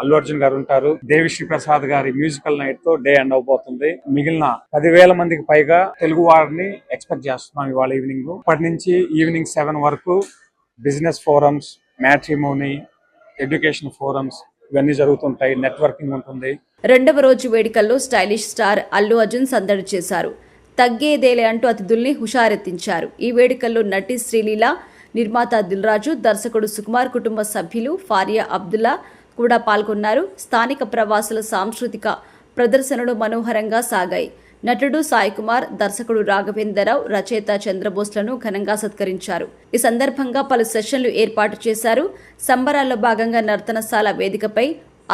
అల్లు అర్జున్ గారు ఉంటారు. దేవిశ్రీ ప్రసాద్ గారి మ్యూజికల్ నైట్ తో డే ఎండ్ అవబోతుంది. మిగిలిన 10,000 మందికి పైగా తెలుగు వారిని ఎక్స్పెక్ట్ చేస్తున్నాం ఇవాళ ఈవినింగ్. ఇప్పటి నుంచి ఈవినింగ్ 7 వరకు business forums, matrimony, education forums ఇవన్నీ జరుగుతుంటాయి. నెట్వర్కింగ్ ఉంటుంది. రెండవ రోజు వేడుకల్లో స్టైలిష్ స్టార్ అల్లు అర్జున్ సందడి చేశారు. తగ్గేదేలే అంటూ అతిథుల్ని హుషారెత్తించారు. ఈ వేడుకల్లో నటి శ్రీలీల, నిర్మాత దిల్ రాజు, దర్శకుడు సుకుమార్ కుటుంబ సభ్యులు ఫారియా అబ్దుల్లా కూడా పాల్గొన్నారు. స్థానిక ప్రవాసుల సాంస్కృతిక ప్రదర్శనలు మనోహరంగా సాగాయి. నటుడు సాయి కుమార్, దర్శకుడు రాఘవేంద్రరావు, రచయిత చంద్రబోస్లను ఘనంగా సత్కరించారు. ఈ సందర్భంగా పలు సెషన్లు ఏర్పాటు చేశారు. సంబరాల్లో భాగంగా నర్తనశాల వేదికపై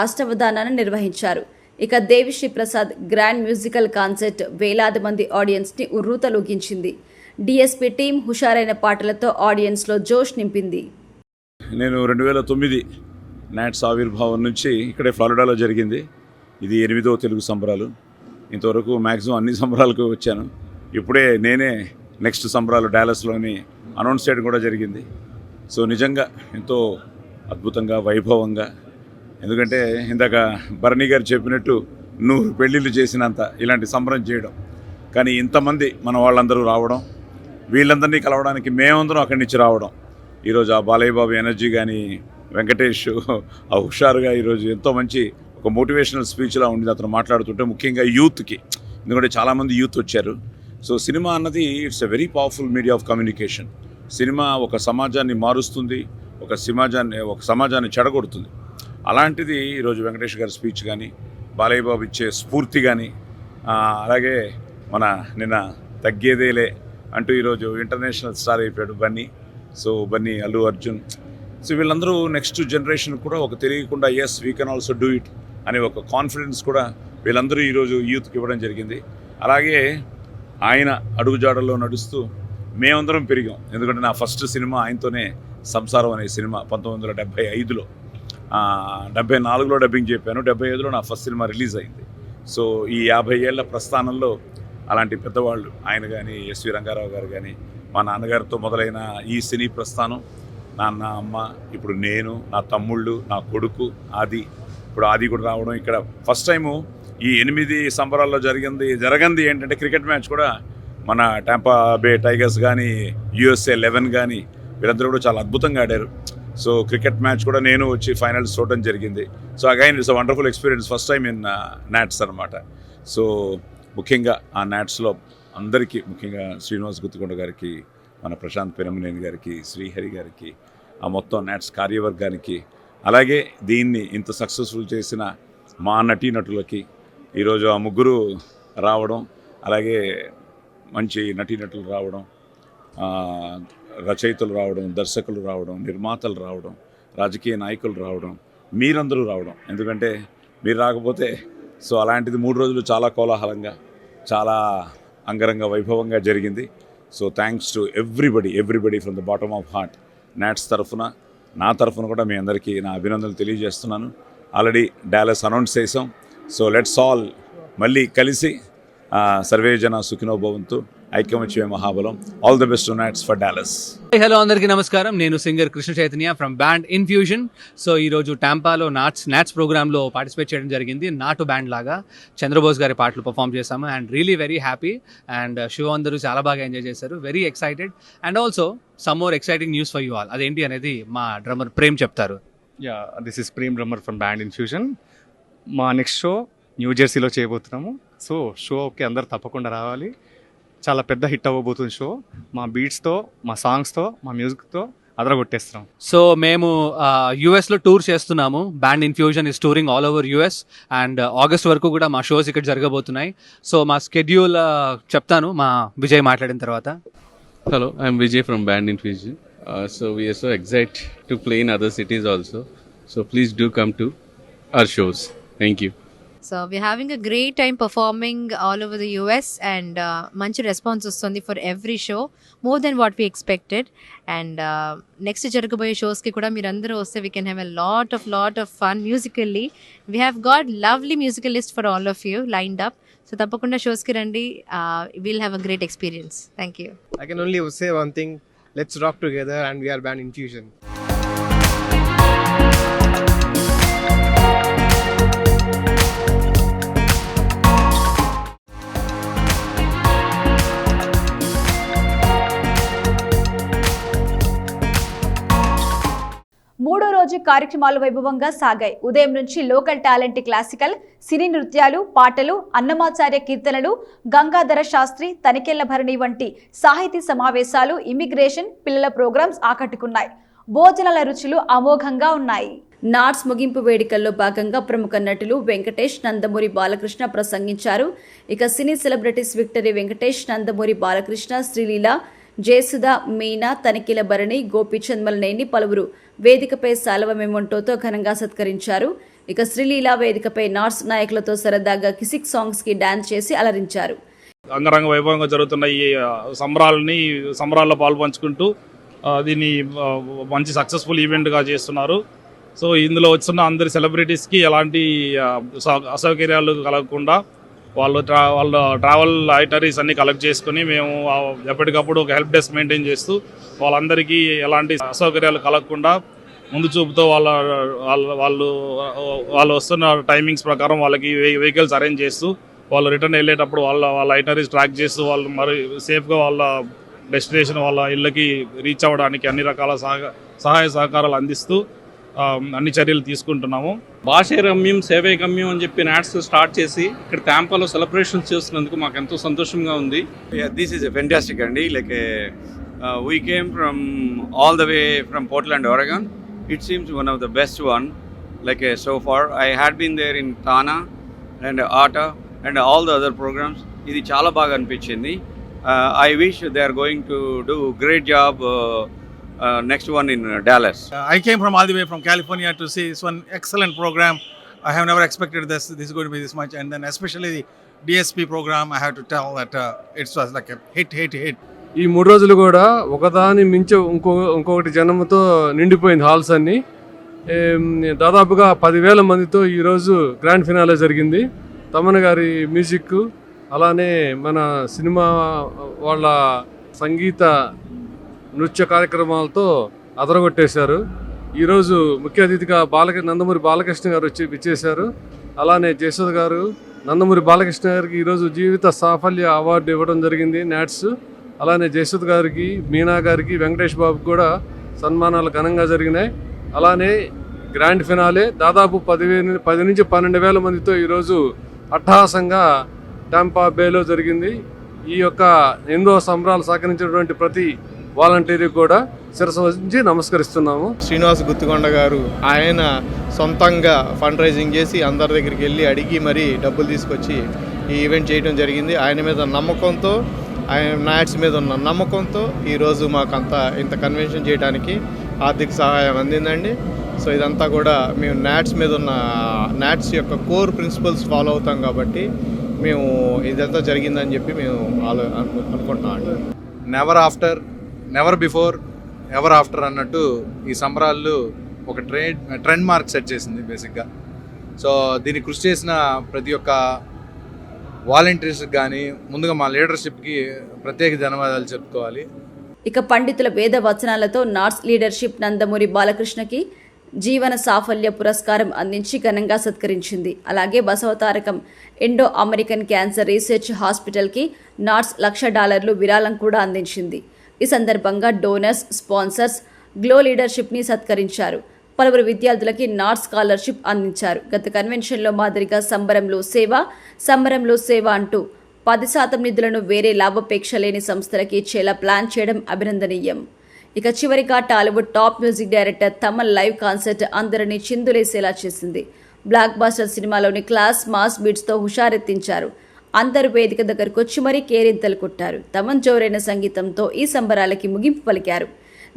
అష్టవధానాన్ని నిర్వహించారు. ఇక Devi Sri Prasad grand musical concert వేలాది మంది ఆడియన్స్ ని ఉర్రూతలూగించింది. డిఎస్పీ టీం హుషారైన పాటలతో ఆడియన్స్ లో జోష్ నింపింది. నేను 2009 నాట్స్ ఆవిర్భావం నుంచి ఇక్కడే ఫ్లోరిడాలో జరిగింది. ఇది 8వ తెలుగు సంబరాలు. ఇంతవరకు మ్యాక్సిమం అన్ని సంబరాలకు వచ్చాను. ఇప్పుడే నేనే నెక్స్ట్ సంబరాలు డాలస్లోని అనౌన్స్ చేయడం కూడా జరిగింది. సో నిజంగా ఎంతో అద్భుతంగా, వైభవంగా, ఎందుకంటే ఇందాక భరణి గారు చెప్పినట్టు 100 పెళ్ళిళ్ళు చేసినంత ఇలాంటి సంబరం చేయడం, కానీ ఇంతమంది మన వాళ్ళందరూ రావడం, వీళ్ళందరినీ కలవడానికి మేమందరం అక్కడి నుంచి రావడం, ఈరోజు ఆ బాలయ్య బాబు ఎనర్జీ కానీ, వెంకటేష్ ఆ హుషారుగా ఈరోజు ఎంతో మంచి ఒక మోటివేషనల్ స్పీచ్లా ఉండింది అతను మాట్లాడుతుంటే, ముఖ్యంగా యూత్కి, ఎందుకంటే చాలామంది యూత్ వచ్చారు. సో సినిమా అన్నది it's a very powerful media of communication. Cinema ఒక సమాజాన్ని మారుస్తుంది, ఒక సమాజాన్ని చెడగొడుతుంది. అలాంటిది ఈరోజు వెంకటేష్ గారి స్పీచ్ కానీ, బాలయ్య బాబు ఇచ్చే స్ఫూర్తి కానీ, అలాగే మన నిన్న తగ్గేదేలే అంటూ ఈరోజు ఇంటర్నేషనల్ స్టార్ అయిపోయాడు బన్నీ. సో బన్నీ, అల్లు అర్జున్, సో వీళ్ళందరూ నెక్స్ట్ జనరేషన్ కూడా ఒక తెలియకుండా yes we can also do it అనే ఒక కాన్ఫిడెన్స్ కూడా వీళ్ళందరూ ఈరోజు యూత్కి ఇవ్వడం జరిగింది. అలాగే ఆయన అడుగుజాడల్లో నడుస్తూ మేమందరం పెరిగాం. ఎందుకంటే నా ఫస్ట్ సినిమా ఆయనతోనే, సంసారం అనే సినిమా 1975లో, 74లో డబ్బింగ్ చెప్పాను, 75లో నా ఫస్ట్ సినిమా రిలీజ్ అయింది. సో ఈ 50 ఏళ్ల ప్రస్థానంలో అలాంటి పెద్దవాళ్ళు ఆయన కానీ, ఎస్వి రంగారావు గారు కానీ, మా నాన్నగారితో మొదలైన ఈ సినీ ప్రస్థానం, నాన్న, అమ్మ, ఇప్పుడు నేను, నా తమ్ముళ్ళు, నా కొడుకు ఆది, ఇప్పుడు ఆది కూడా రావడం. ఇక్కడ ఫస్ట్ టైము ఈ 8 సంబరాల్లో జరగంది ఏంటంటే క్రికెట్ మ్యాచ్ కూడా మన టాంపా బే టైగర్స్ కానీ, USA 11 కానీ వీళ్ళందరూ కూడా చాలా అద్భుతంగా ఆడారు. సో క్రికెట్ మ్యాచ్ కూడా నేను వచ్చి ఫైనల్స్ చూడటం జరిగింది. So again it's a wonderful experience, first time in NATS అనమాట. సో ముఖ్యంగా ఆ నాట్స్లో అందరికీ, ముఖ్యంగా శ్రీనివాస్ గుత్తికొండ గారికి, మన ప్రశాంత్ పెరమనేని గారికి, శ్రీహరి గారికి, ఆ మొత్తం నాట్స్ కార్యవర్గానికి అలాగే దీన్ని ఇంత సక్సెస్ఫుల్ చేసిన మా నటీనటులకి ఈరోజు ఆ ముగ్గురు రావడం, అలాగే మంచి నటీనటులు రావడం, రచయితలు రావడం, దర్శకులు రావడం, నిర్మాతలు రావడం, రాజకీయ నాయకులు రావడం, మీరందరూ రావడం. ఎందుకంటే మీరు రాకపోతే సో అలాంటిది 3 రోజులు చాలా కోలాహలంగా, చాలా అంగరంగ వైభవంగా జరిగింది. So thanks to everybody from the bottom of heart. NATS తరఫున, నా తరఫున కూడా మీ అందరికీ నా అభినందనలు తెలియజేస్తున్నాను. ఆల్రెడీ డాలస్ అనౌన్స్ చేసాం. సో లెట్స్ ఆల్ మళ్ళీ కలిసి సర్వే జన సుఖినో భవంతు, ఐక్యమత్యమే మహాబలం. All the best to NATS for Dallas. Hello అందరికీ నమస్కారం. నేను singer Krishna Chaitanya from band Infusion. So ఈరోజు టాంపాలో నాట్స్ ప్రోగ్రాంలో పార్టిసిపేట్ చేయడం జరిగింది. నాటు బ్యాండ్ లాగా చంద్రబోస్ గారి పాటలు పర్ఫామ్ చేశాము and really very happy. And show అందరూ చాలా బాగా ఎంజాయ్ చేశారు. Very excited. And also some more exciting news for you all. అదేంటి అనేది మా డ్రమ్మర్ ప్రేమ్ చెప్తారు. This is Prem, drummer from band Infusion. మా నెక్స్ట్ షో న్యూ జెర్సీలో చేయబోతున్నాము. సో షోకి అందరు తప్పకుండా రావాలి. చాలా పెద్ద హిట్ అవ్వబోతుంది షో. మా బీట్స్తో, మా సాంగ్స్తో, మా మ్యూజిక్తో అదరగొట్టేస్తున్నాం. సో మేము యూఎస్లో టూర్ చేస్తున్నాము. Band infusion is touring all over US and August వరకు కూడా మా షోస్ ఇక్కడ జరగబోతున్నాయి. సో మా స్కెడ్యూల్ చెప్తాను మా విజయ్ మాట్లాడిన తర్వాత. Hello, I'm Vijay from Band Infusion. So we are so excited to play in other cities also. So please do come to our shows. Thank you. So we're having a great time performing all over the US and manchi response vastundi for every show, more than what we expected. And next jaragaboye shows ki kuda meerandaru vaste we can have a lot of fun musically. We have got lovely musical list for all of you lined up. So tappakunda shows ki randi, we'll have a great experience. Thank you. I can only say one thing, let's rock together, and we are Band Infusion. మూడో రోజు కార్యక్రమాలు వైభవంగా సాగాయి. ఉదయం నుంచి local talent, classical, సినీ నృత్యాలు, పాటలు, అన్నమాచార్య కీర్తనలు, గంగాధర శాస్త్రి, తనికెళ్ల భరణి వంటి సాహితీ సమావేశాలు, ఇమిగ్రేషన్, పిల్లల ప్రోగ్రామ్స్ ఆకట్టుకున్నాయి. భోజనాల రుచులు అమోఘంగా ఉన్నాయి. నాట్స్ ముగింపు వేడుకల్లో భాగంగా ప్రముఖ నటులు వెంకటేష్, నందమూరి బాలకృష్ణ ప్రసంగించారు. ఇక సినీ సెలబ్రిటీస్ విక్టరీ వెంకటేష్, నందమూరి బాలకృష్ణ, శ్రీలీల, జయసుధ, మీనా, తనికెళ్ల భరణి, గోపీచంద్ మలనేని పలువురు వేదికపై సాల్వ మెమొంటోతో ఘనంగా సత్కరించారు. ఇక శ్రీలీల వేదికపై నాట్స్ నాయకులతో సరదాగా కిసిక్ సాంగ్స్ కి డాన్స్ చేసి అలరించారు. అంగరంగ వైభవంగా జరుగుతున్న ఈ సంబరాల్లో పాల్పంచుకుంటూ దీన్ని మంచి సక్సెస్ఫుల్ ఈవెంట్గా చేస్తున్నారు. సో ఇందులో వచ్చిన అందరి సెలబ్రిటీస్కి ఎలాంటి అసౌకర్యాలు కలగకుండా వాళ్ళ ట్రావెల్ ఐటరీస్ అన్ని కలెక్ట్ చేసుకుని మేము ఎప్పటికప్పుడు ఒక హెల్ప్ డెస్క్ మెయింటైన్ చేస్తూ వాళ్ళందరికీ ఎలాంటి అసౌకర్యాలు కలగకుండా ముందు చూపుతో వాళ్ళు వస్తున్న టైమింగ్స్ ప్రకారం వాళ్ళకి వెహికల్స్ అరేంజ్ చేస్తూ వాళ్ళు రిటర్న్ వెళ్ళేటప్పుడు వాళ్ళ ఐటరీస్ ట్రాక్ చేస్తూ వాళ్ళు మరి సేఫ్గా వాళ్ళ డెస్టినేషన్ వాళ్ళ ఇళ్ళకి రీచ్ అవ్వడానికి అన్ని రకాల సహాయ సహకారాలు అందిస్తూ అన్ని చర్యలు తీసుకుంటున్నాము. భాషే రమ్యం సేవే గమ్యం అని చెప్పి నాట్స్ స్టార్ట్ చేసి ఇక్కడ టాంపాలో సెలబ్రేషన్స్ చేస్తున్నందుకు మాకు ఎంతో సంతోషంగా ఉంది. దిస్ ఈస్ ఫెంటాస్టిక్ అండి. Like we came from all the way from Portland, Oregon. It seems one of the best one like so far. I had been there in Tana and Ata and all the other programs. ఇది చాలా బాగా అనిపించింది. I wish they are going to do great job next one in Dallas. I came from all the way from California to see this one excellent program. I have never expected this is going to be this much, and then especially the DSP program, I have to tell that it was like a hit. ఈ 3 రోజులు కూడా ఒకదాని మించి ఇంకొకటి జనంతో నిండిపోయింది halls అన్ని. దాదాపుగా 10,000 మందితో ఈరోజు గ్రాండ్ ఫినాలే జరిగింది. తమన్ గారి మ్యూజిక్, అలానే మన సినిమా వాళ్ళ సంగీత నృత్య కార్యక్రమాలతో అదరగొట్టేశారు. ఈరోజు ముఖ్య అతిథిగా నందమూరి బాలకృష్ణ గారు విచ్చేశారు. అలానే జయసుధ గారు, నందమూరి బాలకృష్ణ గారికి ఈరోజు జీవిత సాఫల్య అవార్డు ఇవ్వడం జరిగింది నాట్స్. అలానే జయసుధ గారికి, మీనా గారికి, వెంకటేష్ బాబుకి కూడా సన్మానాలు ఘనంగా జరిగినాయి. అలానే గ్రాండ్ ఫినాలే దాదాపు 10 నుంచి 12,000 మందితో ఈరోజు అట్టహాసంగా టాంపా బేలో జరిగింది. ఈ యొక్క ఎన్నో సంబరాలు సహకరించినటువంటి ప్రతి వాలంటీర్కి కూడా శిరస్సు వంచి నమస్కరిస్తున్నాము. శ్రీనివాస్ గుత్తికొండ గారు ఆయన సొంతంగా ఫండ్ రైజింగ్ చేసి అందరి దగ్గరికి వెళ్ళి అడిగి మరీ డబ్బులు తీసుకొచ్చి ఈ ఈవెంట్ చేయడం జరిగింది. ఆయన మీద నమ్మకంతో, ఆయన నాట్స్ మీద ఉన్న నమ్మకంతో ఈరోజు మాకు ఇంత కన్వెన్షన్ చేయడానికి ఆర్థిక సహాయం అందిందండి. సో ఇదంతా కూడా మేము నాట్స్ మీద ఉన్న నాట్స్ యొక్క కోర్ ప్రిన్సిపల్స్ ఫాలో అవుతాం కాబట్టి మేము ఇదంతా జరిగిందని చెప్పి మేము అనుకుంటున్నాం అండి. నెవర్ బిఫోర్ ఎవర్ ఆఫ్టర్ అన్నట్టు ఈ సంబరాలు ఒక ట్రెండ్ మార్క్ సెట్ చేసింది బేసిక్గా. సో దీన్ని కృషి చేసిన ప్రతి ఒక్క వాలంటీర్స్కి కానీ ముందుగా మా లీడర్షిప్కి ప్రత్యేక ధన్యవాదాలు చెప్పుకోవాలి. ఇక పండితుల వేద వచనాలతో నాట్స్ లీడర్షిప్ నందమూరి బాలకృష్ణకి జీవన సాఫల్య పురస్కారం అందించి ఘనంగా సత్కరించింది. అలాగే Basavatarakam Indo American cancer research హాస్పిటల్కి నాట్స్ $1,00,000 విరాళం కూడా అందించింది. ఈ సందర్భంగా డోనర్స్, స్పాన్సర్స్ గ్లో లీడర్షిప్ని సత్కరించారు. పలువురు విద్యార్థులకి నాట్స్ స్కాలర్షిప్ అందించారు. గత కన్వెన్షన్లో మాదిరిగా సంబరంలో సేవ అంటూ 10% నిధులను వేరే లాభాపేక్ష లేని సంస్థలకి ఇచ్చేలా ప్లాన్ చేయడం అభినందనీయం. ఇక చివరిగా Tollywood top music director Thaman live concert అందరినీ చిందులేసేలా చేసింది. బ్లాక్ బాస్టర్ సినిమాలోని క్లాస్ మాస్ బీట్స్తో హుషారెత్తించారు. అందరూ వేదిక దగ్గరకు వచ్చి మరీ కేరింతలు కొట్టారు. తమన్ జోరైన సంగీతంతో ఈ సంబరాలకి ముగింపు పలికారు.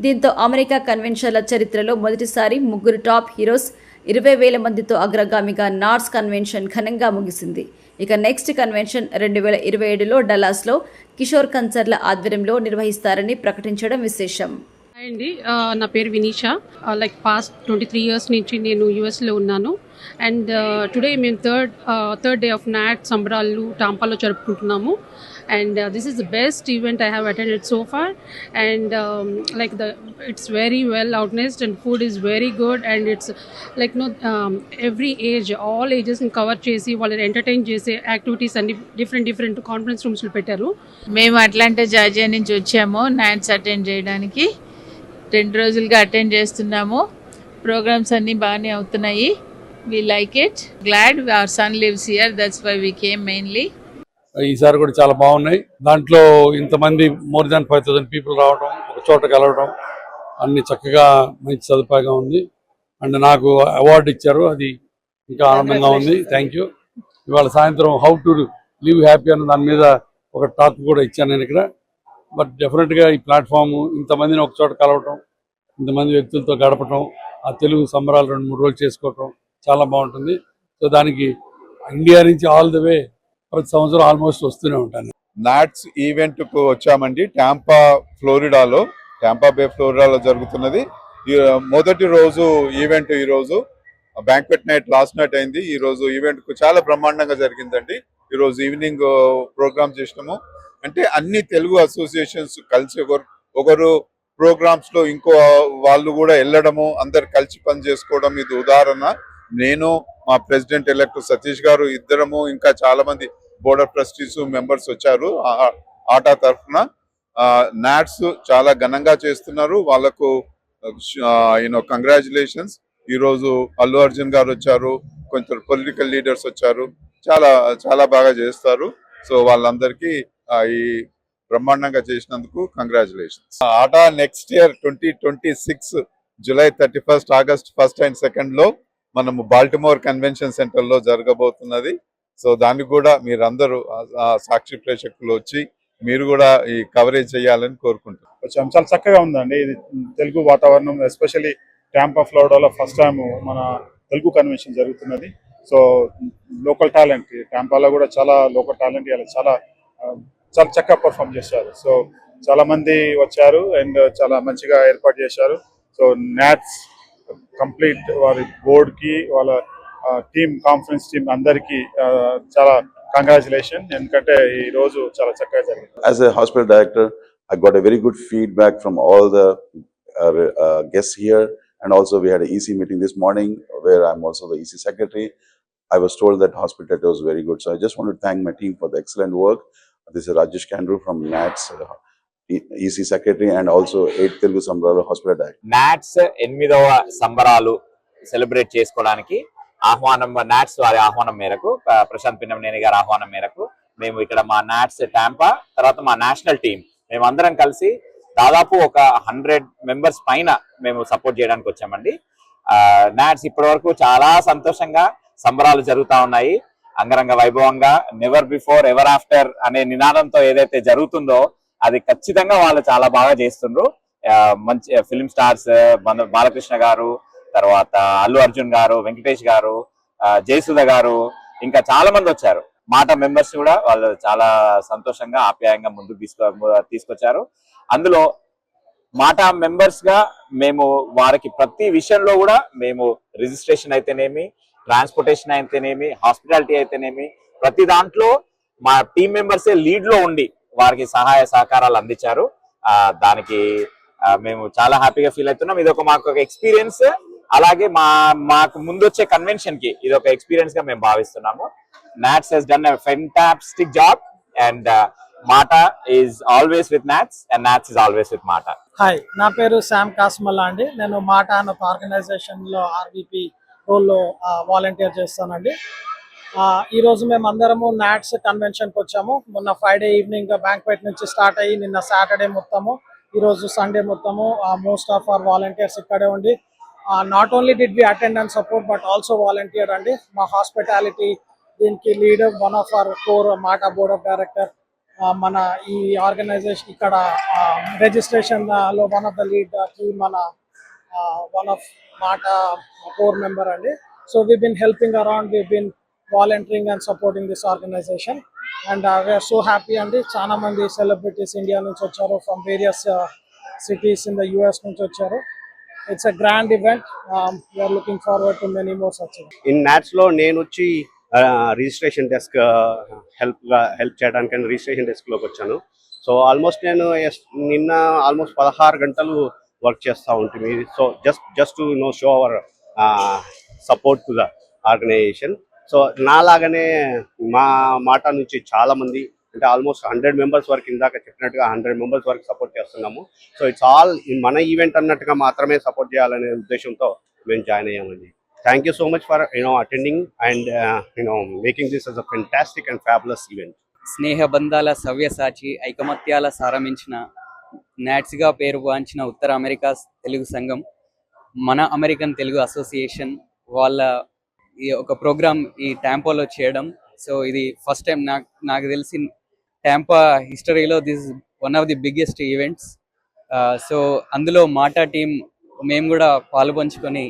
దీంతో అమెరికా కన్వెన్షన్ల చరిత్రలో మొదటిసారి 3 టాప్ హీరోస్ 20,000 మందితో అగ్రగామిగా నాట్స్ కన్వెన్షన్ ఘనంగా ముగిసింది. ఇక నెక్స్ట్ కన్వెన్షన్ 2027లో డల్లాస్లో కిషోర్ కన్సర్ల ఆధ్వర్యంలో నిర్వహిస్తారని ప్రకటించడం విశేషం. అండి, నా పేరు వినీషా. లైక్ పాస్ట్ 23 ఇయర్స్ నుంచి నేను యూఎస్లో ఉన్నాను. అండ్ టుడే మేము థర్డ్ డే ఆఫ్ నాట్ సంబరాలు టాంపాలో జరుపుకుంటున్నాము. And this is the best event I have attended so far, and it's very well organized and food is very good, and it's like every age, all ages in cover chesi వాళ్ళు entertain చేసే activities అన్ని different conference rooms లో పెట్టారు. మేము Atlanta Georgia నుంచి వచ్చాము NATS attend చేయడానికి. 2 రోజులుగా అటెండ్ చేస్తున్నాము. ప్రోగ్రామ్స్ అన్నీ బాగానే అవుతున్నాయి. We like it. Glad our son lives here, that's why we came mainly. ఈసారి కూడా చాలా బాగున్నాయి. దాంట్లో ఇంతమంది మోర్ దాన్ 5,000 పీపుల్ రావడం, ఒక చోట కలవడం అన్ని చక్కగా మంచి సదుపాయంగా ఉంది. అండ్ నాకు అవార్డు ఇచ్చారు, అది ఇంకా ఆనందంగా ఉంది. Thank you. ఇవాళ సాయంత్రం హౌ టు లివ్ హ్యాపీ అన్న దాని మీద ఒక టాక్ కూడా ఇచ్చాను నేను ఇక్కడ. బట్ డెఫినెట్గా ఈ ప్లాట్ఫామ్ ఇంతమందిని ఒక చోట కలవటం, ఇంతమంది వ్యక్తులతో గడపటం, ఆ తెలుగు సంబరాలు 2-3 రోజులు చేసుకోవటం చాలా బాగుంటుంది. సో దానికి ఇండియా నుంచి ఆల్ ద వే ప్రతి సంవత్సరం ఆల్మోస్ట్ వస్తూనే ఉంటాను. నాట్స్ ఈవెంట్ కు వచ్చామండి. టాంపా బే ఫ్లోరిడాలో జరుగుతున్నది. మొదటి రోజు ఈవెంట్ ఈ రోజు బ్యాంక్వెట్ నైట్ లాస్ట్ నైట్ అయింది. ఈ రోజు ఈవెంట్ కు చాలా బ్రహ్మాండంగా జరిగిందండి. ఈ రోజు ఈవినింగ్ ప్రోగ్రామ్ చేసినాము. అంటే అన్ని తెలుగు అసోసియేషన్స్ కలిసి ఒకరు ప్రోగ్రామ్స్ లో ఇంకో వాళ్ళు కూడా వెళ్ళడము, అందరు కలిసి పని చేసుకోవడం ఇది ఉదాహరణ. నేను, మా ప్రెసిడెంట్ ఎలెక్ట్ సతీష్ గారు ఇద్దరము, ఇంకా చాలా మంది బోర్డ్ ఆఫ్ ట్రస్టీస్ మెంబర్స్ వచ్చారు ఆటా తరఫున. నాట్స్ చాలా ఘనంగా చేస్తున్నారు. వాళ్ళకు కంగ్రాచులేషన్స్. ఈ రోజు అల్లు అర్జున్ గారు వచ్చారు, కొంచెం పొలిటికల్ లీడర్స్ వచ్చారు. చాలా చాలా బాగా చేస్తారు. సో వాళ్ళందరికీ ఈ బ్రహ్మాండంగా చేసినందుకు congratulations. Atta next year 2026 July 31, August 1 and 2 మనము బాల్టిమోర్ కన్వెన్షన్ సెంటర్ లో జరగబోతున్నది. సో దానికి కూడా మీరందరూ సాక్షి ప్రేక్షకులు వచ్చి మీరు కూడా ఈ కవరేజ్ చేయాలని కోరుకుంటున్నాం. చాలా చక్కగా ఉందండి ఇది తెలుగు వాతావరణం. ఎస్పెషల్లీ టాంపా ఫ్లోరిడాలో ఫస్ట్ టైం మన తెలుగు కన్వెన్షన్ జరుగుతున్నది. సో లోకల్ టాలెంట్ టాంపాలో కూడా చాలా లోకల్ టాలెంట్ చాలా చాలా చక్కగా పర్ఫామ్ చేశారు. సో చాలా మంది వచ్చారు అండ్ చాలా మంచిగా ఏర్పాటు చేశారు. సో నాట్స్ కంప్లీట్ వారి బోర్డ్ కి, వాళ్ళ టీమ్, కాన్ఫరెన్స్ టీమ్ అందరికి చాలా కంగ్రాచులేషన్. ఎందుకంటే ఈ రోజు చాలా చక్కగా జరిగింది. As a hospital director, I got a very good feedback from all the guests here, and also we had an EC meeting this morning where I'm also the EC secretary. I was told that hospitality was very good, so I just want to thank my team for the excellent work. This is Rajesh Kandru from NATS, EC secretary, and also 8th Telugu Sambralu hospital director. NATS 8వ సంబరాలు celebrate చేసుకోవడానికి NATS వారి ఆహ్వానం మేరకు, ప్రశాంత్ పిన్నమనేని గారి ఆహ్వానం మేరకు మేము ఇక్కడ మా నాట్స్ టాంపా తర్వాత మా నేషనల్ టీం మేమందరం కలిసి దాదాపు ఒక 100 మెంబర్స్ పైన మేము సపోర్ట్ చేయడానికి వచ్చామండి. నాట్స్ ఇప్పటి వరకు చాలా సంతోషంగా సంబరాలు జరుగుతూ ఉన్నాయి, అంగరంగ వైభవంగా. నెవర్ బిఫోర్ ఎవర్ ఆఫ్టర్ అనే నినాదంతో ఏదైతే జరుగుతుందో అది ఖచ్చితంగా వాళ్ళు చాలా బాగా చేస్తుండ్రు. మంచి ఫిల్మ్ స్టార్స్ బాలకృష్ణ గారు, తర్వాత అల్లు అర్జున్ గారు, వెంకటేష్ గారు, జయసుధ గారు, ఇంకా చాలా మంది వచ్చారు. మాట మెంబర్స్ కూడా వాళ్ళు చాలా సంతోషంగా ఆప్యాయంగా ముందుకు తీసుకొచ్చారు. అందులో మాట మెంబర్స్ గా మేము వారికి ప్రతి విషయంలో కూడా మేము రిజిస్ట్రేషన్ అయితేనేమి, ట్రాన్స్పోర్టేషన్ అయితేనేమి, హాస్పిటాలిటీ అయితేనేమి, ప్రతి దాంట్లో మా టీం మెంబర్సే లీడ్ లో ఉండి వారికి సహాయ సహకారాలు అందించారు. దానికి మేము చాలా హ్యాపీగా ఫీల్ అవుతున్నాం. ఇది మాకు ఒక ఎక్స్పీరియన్స్, అలాగే మాకు ముందు వచ్చే కన్వెన్షన్ కి ఇది ఒక ఎక్స్పీరియన్స్ గా మేము భావిస్తున్నాము. NATS has done a fantastic job and MATA is always with NATS and NATS is always with MATA. Hi, నా పేరు శామ్ కాస్మల్లా అండి. నేను మాటా అనే ఒక ఆర్గనైజేషన్లో ఆర్వీపీ రోల్లో వాలంటీర్ చేస్తానండి. ఈరోజు మేము అందరము నాట్స్ కన్వెన్షన్కి వచ్చాము. మొన్న ఫ్రైడే ఈవినింగ్ బ్యాంక్వెట్ నుంచి స్టార్ట్ అయ్యి నిన్న సాటర్డే మొత్తము, ఈరోజు సండే మొత్తము మోస్ట్ ఆఫ్ అవర్ వాలంటీర్స్ ఇక్కడే ఉండి not only did we attend and support but also volunteer అండి. మా హాస్పిటాలిటీ దీనికి leader, one of our core MATA board of director, మన ఈ ఆర్గనైజేషన్ ఇక్కడ రిజిస్ట్రేషన్ లో వన్ ఆఫ్ ద లీడ్ మన one of MATA core member అండి. So we been helping around, we been volunteering and supporting this organisation and we're so happy అండి. చాలా మంది celebrities India నుంచి వచ్చారు, from various cities in the US నుంచి వచ్చారు. It's a grand event. We're looking forward to many more such. In NATS లో నేను వచ్చి రిజిస్ట్రేషన్ డెస్క్ హెల్ప్ చేయడానికి రిజిస్ట్రేషన్ డెస్క్లోకి వచ్చాను. సో ఆల్మోస్ట్ నేను నిన్న ఆల్మోస్ట్ 16 గంటలు వర్క్ చేస్తూ ఉంటుంది. So just to show our support to the organisation. So నాలాగానే మాటా నుంచి చాలా మంది, అంటే ఆల్మోస్ట్ 100 మెంబర్స్ వరకు, ఇందాక చెప్పినట్టుగా 100 మెంబర్స్ వరకు సపోర్ట్ చేస్తున్నాము. సో ఇట్స్ ఆల్ మన ఈవెంట్ అన్నట్టుగా మాత్రమే సపోర్ట్ చేయాలనే ఉద్దేశంతో మేము join అయ్యామండి. Thank you so much for attending and making this as a fantastic and fabulous event. స్నేహ బంధాల సవ్యసాచి, ఐకమత్యాల సారమించిన, నాట్స్గా పేరుగాంచిన ఉత్తర అమెరికా తెలుగు సంఘం, మన అమెరికన్ తెలుగు అసోసియేషన్ వాళ్ళ ఈ ఒక ప్రోగ్రామ్ ఈ టాంపాలో చేయడం. సో ఇది ఫస్ట్ టైం నాకు తెలిసి టాంపా హిస్టరీలో this one of the biggest events. So అందులో మాటా టీం మేము కూడా పాలుపంచుకొని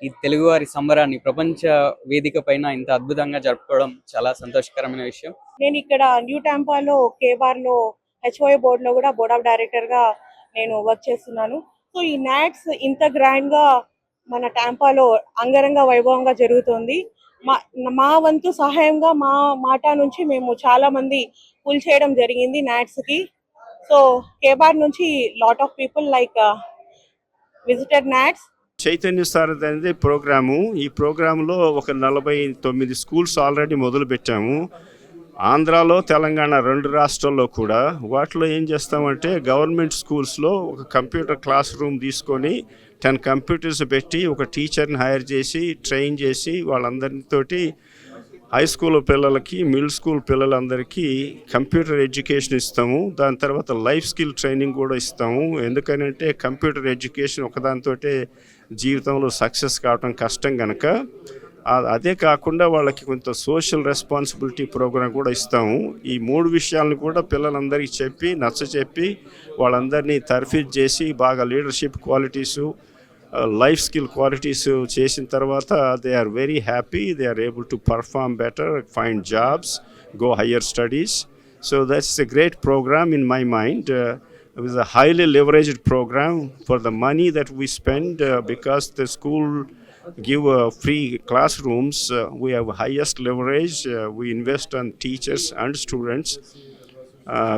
ఈ తెలుగువారి సంబరాన్ని ప్రపంచ వేదిక పైన ఇంత అద్భుతంగా జరుపుకోవడం చాలా సంతోషకరమైన విషయం. నేను ఇక్కడ న్యూ టాంపాలో కేబార్లో HOA బోర్డులో కూడా బోర్డ్ ఆఫ్ డైరెక్టర్గా నేను వర్క్ చేస్తున్నాను. సో ఈ నాట్స్ ఇంత గ్రాండ్గా మన టాంపాలో అంగరంగ వైభవంగా జరుగుతుంది. మా వంతు సహాయంగా మా మాటా నుంచి మేము చాలా మంది పుల్ చేయడం జరిగింది నాట్స్కి. సో కేబార్ నుంచి lot of people like visited NATS. Chaitanya Sarathi అనేది ప్రోగ్రాము. ఈ ప్రోగ్రాంలో ఒక 49 స్కూల్స్ ఆల్రెడీ మొదలు పెట్టాము. ఆంధ్రాలో, తెలంగాణ 2 రాష్ట్రాల్లో కూడా. వాటిలో ఏం చేస్తామంటే గవర్నమెంట్ స్కూల్స్లో ఒక కంప్యూటర్ క్లాస్ రూమ్ తీసుకొని 10 కంప్యూటర్స్ పెట్టి ఒక టీచర్ని హైర్ చేసి ట్రైన్ చేసి వాళ్ళందరితోటి హై స్కూల్ పిల్లలకి, మిడిల్ స్కూల్ పిల్లలందరికీ కంప్యూటర్ ఎడ్యుకేషన్ ఇస్తాము. దాని తర్వాత లైఫ్ స్కిల్ ట్రైనింగ్ కూడా ఇస్తాము. ఎందుకనంటే కంప్యూటర్ ఎడ్యుకేషన్ ఒకదానితో జీవితంలో సక్సెస్ కావడం కష్టం కనుక. అదే కాకుండా వాళ్ళకి కొంత సోషల్ రెస్పాన్సిబిలిటీ ప్రోగ్రాం కూడా ఇస్తాము. ఈ 3 విషయాలను కూడా పిల్లలందరికీ చెప్పి నచ్చచెప్పి వాళ్ళందరినీ తర్ఫీదు చేసి బాగా leadership qualities, life skill qualities చేసిన తర్వాత they are very happy. They are able to perform better, find jobs, go higher studies. So that's a great program in my mind. It was a highly leveraged program for the money that we spend because the school give free classrooms. We have highest leverage. We invest on teachers and students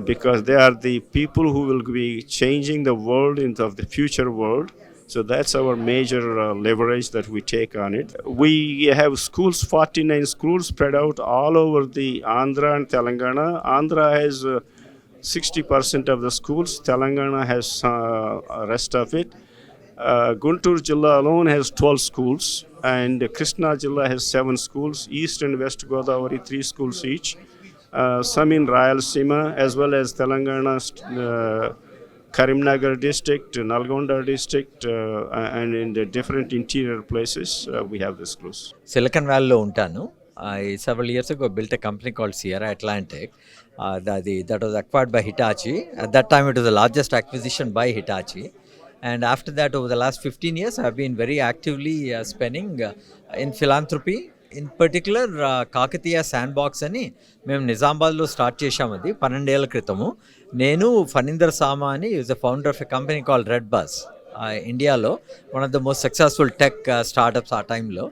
because they are the people who will be changing the world into the future world. So that's our major leverage that we take on it. We have schools, 49 schools spread out all over the Andhra and Telangana. Andhra has 60% of the schools. Telangana has rest of it. Guntur Jilla alone has 12 schools and Krishna Jilla has 7 schools. East and West Godavari 3 schools each. Some in Rayalaseema as well as Telangana Karimnagar district, Nalgonda district, and in the different interior places, we have the schools. Silicon Valley lo untanu. I several years ago built a company called Sierra Atlantic that was acquired by Hitachi. At that time it was the largest acquisition by Hitachi, and after that over the last 15 years I have been very actively spending in philanthropy. In particular Kakatiya sand box అని మేము నిజామాబాద్లో start చేశాము. అది 12 ఏళ్ల క్రితము. నేను ఫణీందర్ సామా అని is the founder of a company called Red Bus, ఇండియాలో one of the most successful tech startups ఆ టైంలో.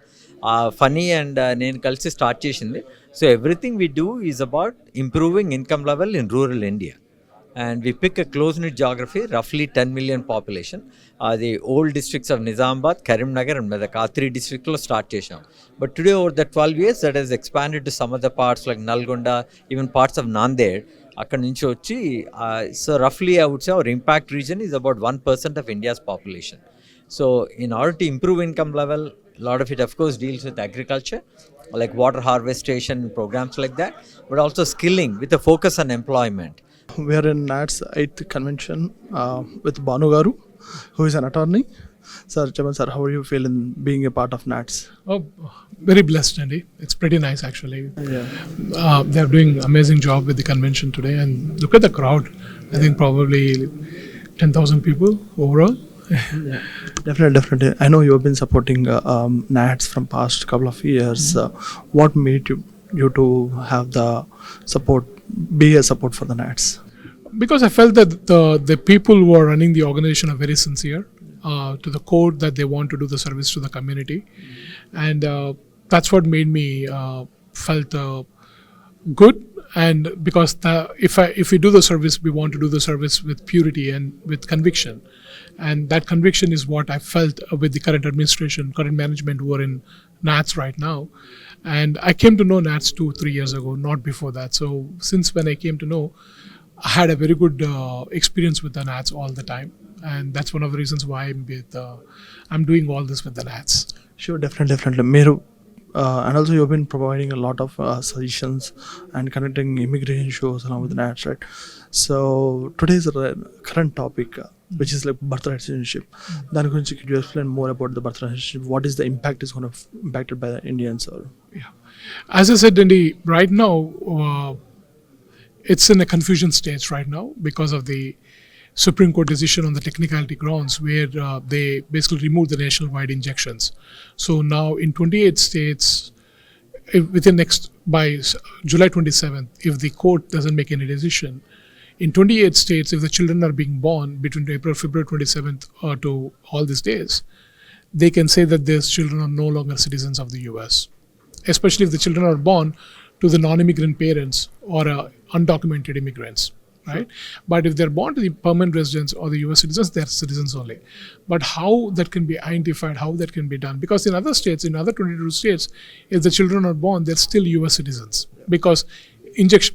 ఫనీ అండ్ నేను కలిసి స్టార్ట్ చేసింది. So everything we do is about improving income level in rural India. And we pick a close-knit geography, roughly 10 million population. The old districts of Nizamabad, Karimnagar and Medak, 3 districts lo start chesham. But today over the 12 years that has expanded to some other parts like Nalgonda, even parts of Nanded. Akkadi nunchi vachi, so roughly I would say our impact region is about 1% of India's population. So in order to improve income level, a lot of it of course deals with agriculture, like water harvestation programs like that, but also skilling with a focus on employment. We are in NATS 8th convention with Banu Garu, who is an attorney. Sir, Chaman sir, how are you feeling being a part of NATS? Oh, very blessed, Andy. It's pretty nice actually. Yeah. They are doing amazing job with the convention today, and look at the crowd. I think probably 10,000 people overall. Yeah, definitely. I know you have been supporting NATS from past couple of years. What made you to have the support, be a support for the NATS? Because I felt that the people who are running the organization are very sincere to the core that they want to do the service to the community, and that's what made me felt good. And because if we do the service, we want to do the service with purity and with conviction, and that conviction is what I felt with the current administration, current management who are in NATS right now. And I came to know NATS 2-3 years ago, not before that. So since when I came to know, I had a very good experience with the NATS all the time, and that's one of the reasons why I'm doing all this with the NATS. Sure, definitely. Meru, and also you've been providing a lot of suggestions and conducting immigration shows along with the NATS, right? So today's current topic, which is like birthright citizenship. Then could you explain more about the birthright citizenship? What is the impact is going to impacted by the Indians? Or yeah, as I said, Andy, right now it's in a confusion stage right now because of the Supreme Court decision on the technicality grounds where they basically removed the nationwide injections. So now in 28 states, within by July 27th, if the court doesn't make any decision, in 28 states, if the children are being born between February 27th to all these days, they can say that these children are no longer citizens of the US, especially if the children are born to the non-immigrant parents or undocumented immigrants, right? But if they're born to the permanent residents or the US citizens, they're citizens only. But how that can be identified, how that can be done? Because in other states, in other 22 states, if the children are born, they're still US citizens because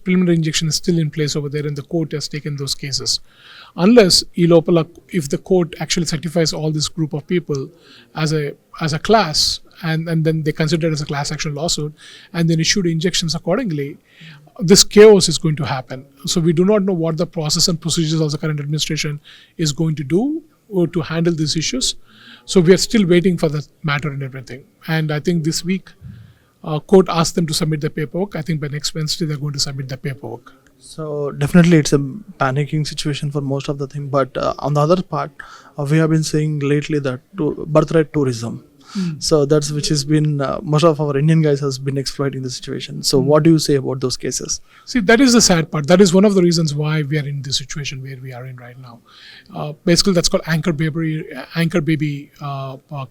preliminary injection is still in place over there and the court has taken those cases. Unless if the court actually certifies all this group of people as a class and then they consider it as a class action lawsuit and then issue the injections accordingly, this chaos is going to happen. So we do not know what the process and procedures of the current administration is going to do to handle these issues. So we are still waiting for the matter and everything. And I think this week, court asked them to submit the paperwork. I think by next Wednesday they're going to submit the paperwork. So definitely it's a panicking situation for most of the thing. But on the other part, we have been saying lately that birthright tourism. So that's which has been most of our Indian guys has been exploiting the situation. So what do you say about those cases? See, that is the sad part. That is one of the reasons why we are in this situation where we are in right now. Basically, that's called anchor baby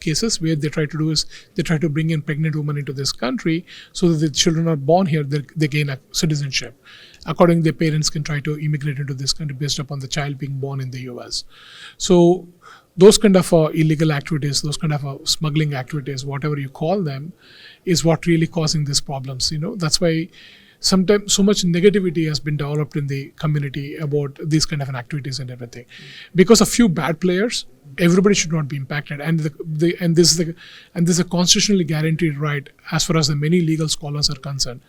cases, where they try to do is they try to bring in pregnant women into this country so that the children are born here, they gain a citizenship. Accordingly, their parents can try to immigrate into this country based upon the child being born in the US. So those kind of illegal activities, those kind of smuggling activities, whatever you call them, is what really causing these problems. That's why sometimes so much negativity has been developed in the community about these kind of activities and everything. Because of few bad players, everybody should not be impacted. And this is a constitutionally guaranteed right as far as the many legal scholars are concerned.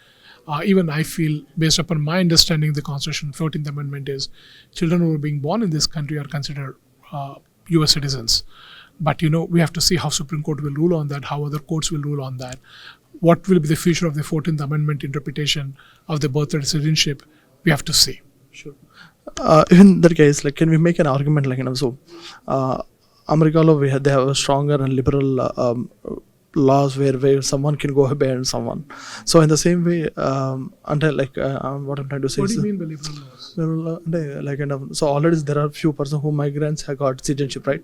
Even I feel, based upon my understanding of the Constitution, 14th Amendment is children who are being born in this country are considered US citizens. But we have to see how Supreme Court will rule on that, how other courts will rule on that. What will be the future of the 14th Amendment interpretation of the birthright citizenship? We have to see. Sure. In that case, like, can we make an argument, like, America law, they have a stronger and liberal laws where someone can go behind someone. So in the same way, until what I'm trying to say What do is, you mean by liberal laws? so already there are few persons who migrants have got citizenship, right?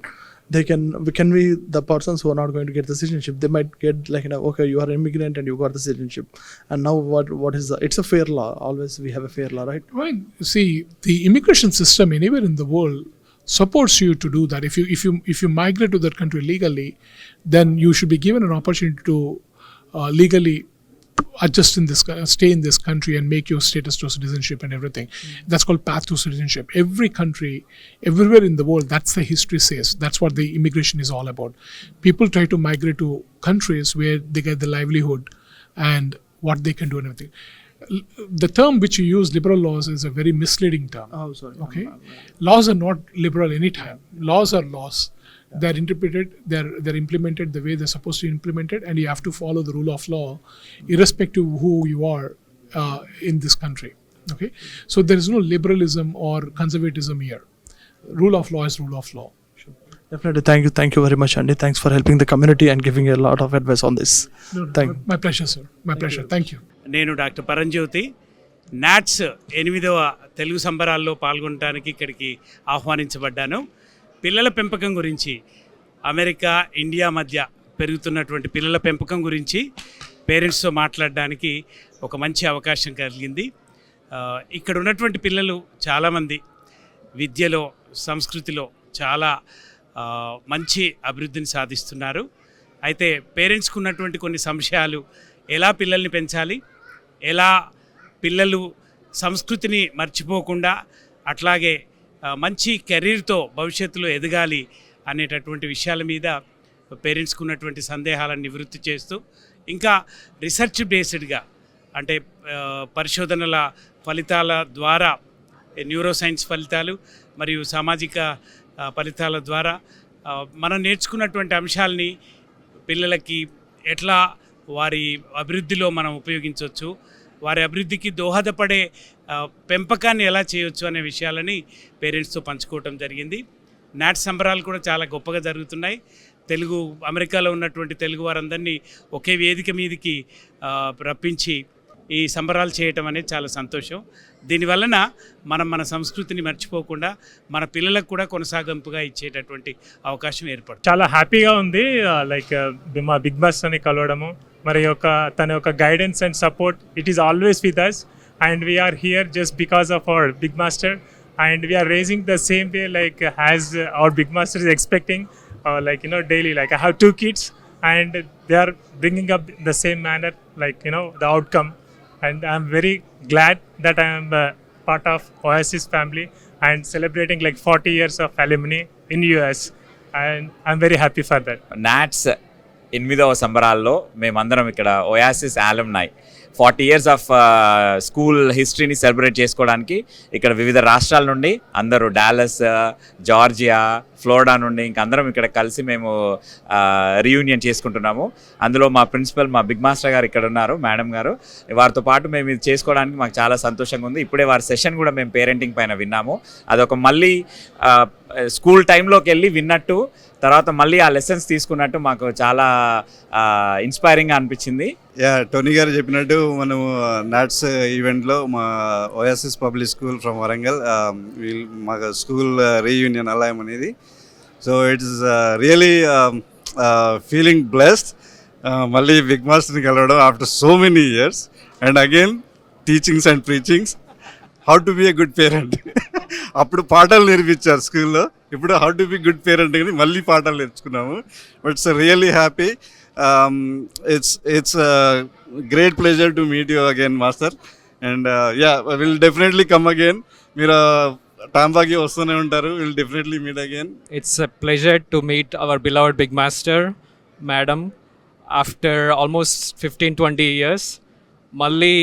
They can be the persons who are not going to get the citizenship. They might get okay, you are an immigrant and you got the citizenship, and now what is it's a fair law. Always we have a fair law, right? Right. See, the immigration system anywhere in the world supports you to do that. If you migrate to that country legally, then you should be given an opportunity to legally adjust in this, stay in this country and make your status to citizenship and everything. That's called path to citizenship. Every country, everywhere in the world, that's the history says. That's what the immigration is all about. People try to migrate to countries where they get the livelihood and what they can do and everything. The term which you use, liberal laws, is a very misleading term. Oh, sorry. Okay, laws are not liberal anytime. Laws are laws. They're interpreted, they're implemented the way they're supposed to be implemented, and you have to follow the rule of law, irrespective of who you are in this country. Okay, so there is no liberalism or conservatism here. Rule of law is rule of law. Definitely. Thank you very much, Andy. Thanks for helping the community and giving a lot of advice on this. My pleasure, sir. My pleasure. Thank you. నేను doctor పరంజ్యోతి. NATS 8వ తెలుగు సంబరాల్లో పాల్గొనడానికి ఇక్కడికి ఆహ్వానించబడ్డాను. పిల్లల పెంపకం గురించి, America India మధ్య పెరుగుతున్నటువంటి పిల్లల పెంపకం గురించి పేరెంట్స్తో మాట్లాడడానికి ఒక మంచి అవకాశం కలిగింది. ఇక్కడ ఉన్నటువంటి పిల్లలు చాలామంది విద్యలో, సంస్కృతిలో చాలా మంచి అభివృద్ధిని సాధిస్తున్నారు. అయితే పేరెంట్స్కి ఉన్నటువంటి కొన్ని సంశయాలు, ఎలా పిల్లల్ని పెంచాలి, ఎలా పిల్లలు సంస్కృతిని మర్చిపోకుండా అట్లాగే మంచి కెరీర్తో భవిష్యత్తులో ఎదగాలి అనేటటువంటి విషయాల మీద పేరెంట్స్కి ఉన్నటువంటి సందేహాలను నివృత్తి చేస్తూ, ఇంకా రీసెర్చ్ బేస్డ్గా అంటే పరిశోధనల ఫలితాల ద్వారా, న్యూరో సైన్స్ ఫలితాలు మరియు సామాజిక ఫలితాల ద్వారా మనం నేర్చుకున్నటువంటి అంశాలని పిల్లలకి ఎట్లా వారి అభివృద్ధిలో మనం ఉపయోగించవచ్చు, వారి అభివృద్ధికి దోహదపడే పెంపకాన్ని ఎలా చేయొచ్చు అనే విషయాలని పేరెంట్స్తో పంచుకోవటం జరిగింది. నాట్స్ సంబరాలు కూడా చాలా గొప్పగా జరుగుతున్నాయి. అమెరికాలో ఉన్నటువంటి తెలుగు వారందరినీ ఒకే వేదిక మీదకి రప్పించి ఈ సంబరాలు చేయటం అనేది చాలా సంతోషం. దీనివలన మనం మన సంస్కృతిని మర్చిపోకుండా మన పిల్లలకు కూడా కొనసాగింపుగా ఇచ్చేటటువంటి అవకాశం ఏర్పడుతుంది. చాలా హ్యాపీగా ఉంది. లైక్ మా బిగ్ మాస్టర్ని కలవడము, మరి తన యొక్క guidance and support, it is always with us and we're here just because of our big master and we are raising the same way like as our big master is expecting, daily. Like I have 2 kids and they are bringing up the same manner, the outcome, and I'm very glad that I am part of Oasis family and celebrating 40 years of alumni in US, and I'm very happy for that. NATS 8వ సంబరాల్లో మేమందరం ఇక్కడ Oasis alumni 40 years of school హిస్టరీని celebrate చేసుకోవడానికి ఇక్కడ వివిధ రాష్ట్రాల నుండి అందరూ, డాలస్, జార్జియా, ఫ్లోరిడా నుండి ఇంకా అందరం ఇక్కడ కలిసి మేము రీయూనియన్ చేసుకుంటున్నాము. అందులో మా ప్రిన్సిపల్, మా బిగ్ మాస్టర్ గారు ఇక్కడ ఉన్నారు, మేడం గారు. వారితో పాటు మేము ఇది చేసుకోవడానికి మాకు చాలా సంతోషంగా ఉంది. ఇప్పుడే వారి సెషన్ కూడా మేము పేరెంటింగ్ పైన విన్నాము. అదొక మళ్ళీ స్కూల్ టైంలోకి వెళ్ళి విన్నట్టు, తర్వాత మళ్ళీ ఆ లెసన్స్ తీసుకున్నట్టు మాకు చాలా ఇన్స్పైరింగ్గా అనిపించింది. టోనీ గారు చెప్పినట్టు మనము నాట్స్ ఈవెంట్లో మా Oasis public school from Warangal మా స్కూల్ రీయూనియన్ అలయం అనేది. So it's really feeling blessed. మళ్ళీ బిగ్ మాస్టర్ని కలవడం after so many years, and again teachings and preachings, how to be a good parent. అప్పుడు పాఠాలు నేర్పించారు స్కూల్లో, ఇప్పుడు how to be good parent అని మళ్ళీ పాఠాలు నేర్చుకున్నాము. But it's really happy. It's a great pleasure to meet you again, Master. And we'll definitely come again. Mira Tampaki vastune untaru. We'll definitely meet again. It's a pleasure to meet our beloved Big Master, Madam, after almost 15-20 years. Malli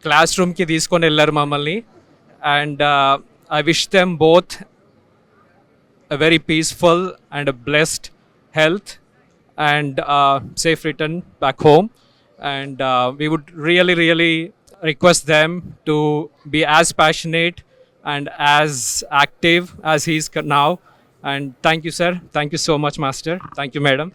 class రూమ్కి తీసుకొని వెళ్ళారు మమ్మల్ని. And I wish them both a very peaceful and a blessed health and safe return back home. And we would really request them to be as passionate and as active as he is now. And thank you, sir. Thank you so much, master. Thank you, madam.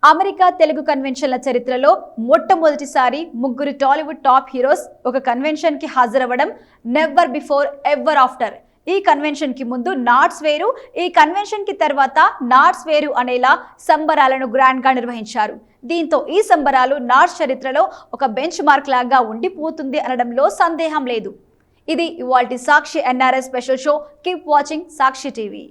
America Telugu కన్వెన్షన్ల చరిత్రలో మొట్టమొదటిసారి ముగ్గురు Tollywood top heroes ఒక convention కి హాజరవ్వడం never before ever after. ఈ convention కి ముందు నాట్స్ వేరు, ఈ కన్వెన్షన్ కి తర్వాత నాట్స్ వేరు అనేలా సంబరాలను గ్రాండ్ గా నిర్వహించారు. దీంతో ఈ సంబరాలు నాట్స్ చరిత్రలో ఒక బెంచ్ మార్క్ లాగా ఉండిపోతుంది అనడంలో సందేహం లేదు. ఇది ఇవాల్టి Sakshi NRS special show. Keep watching Sakshi TV.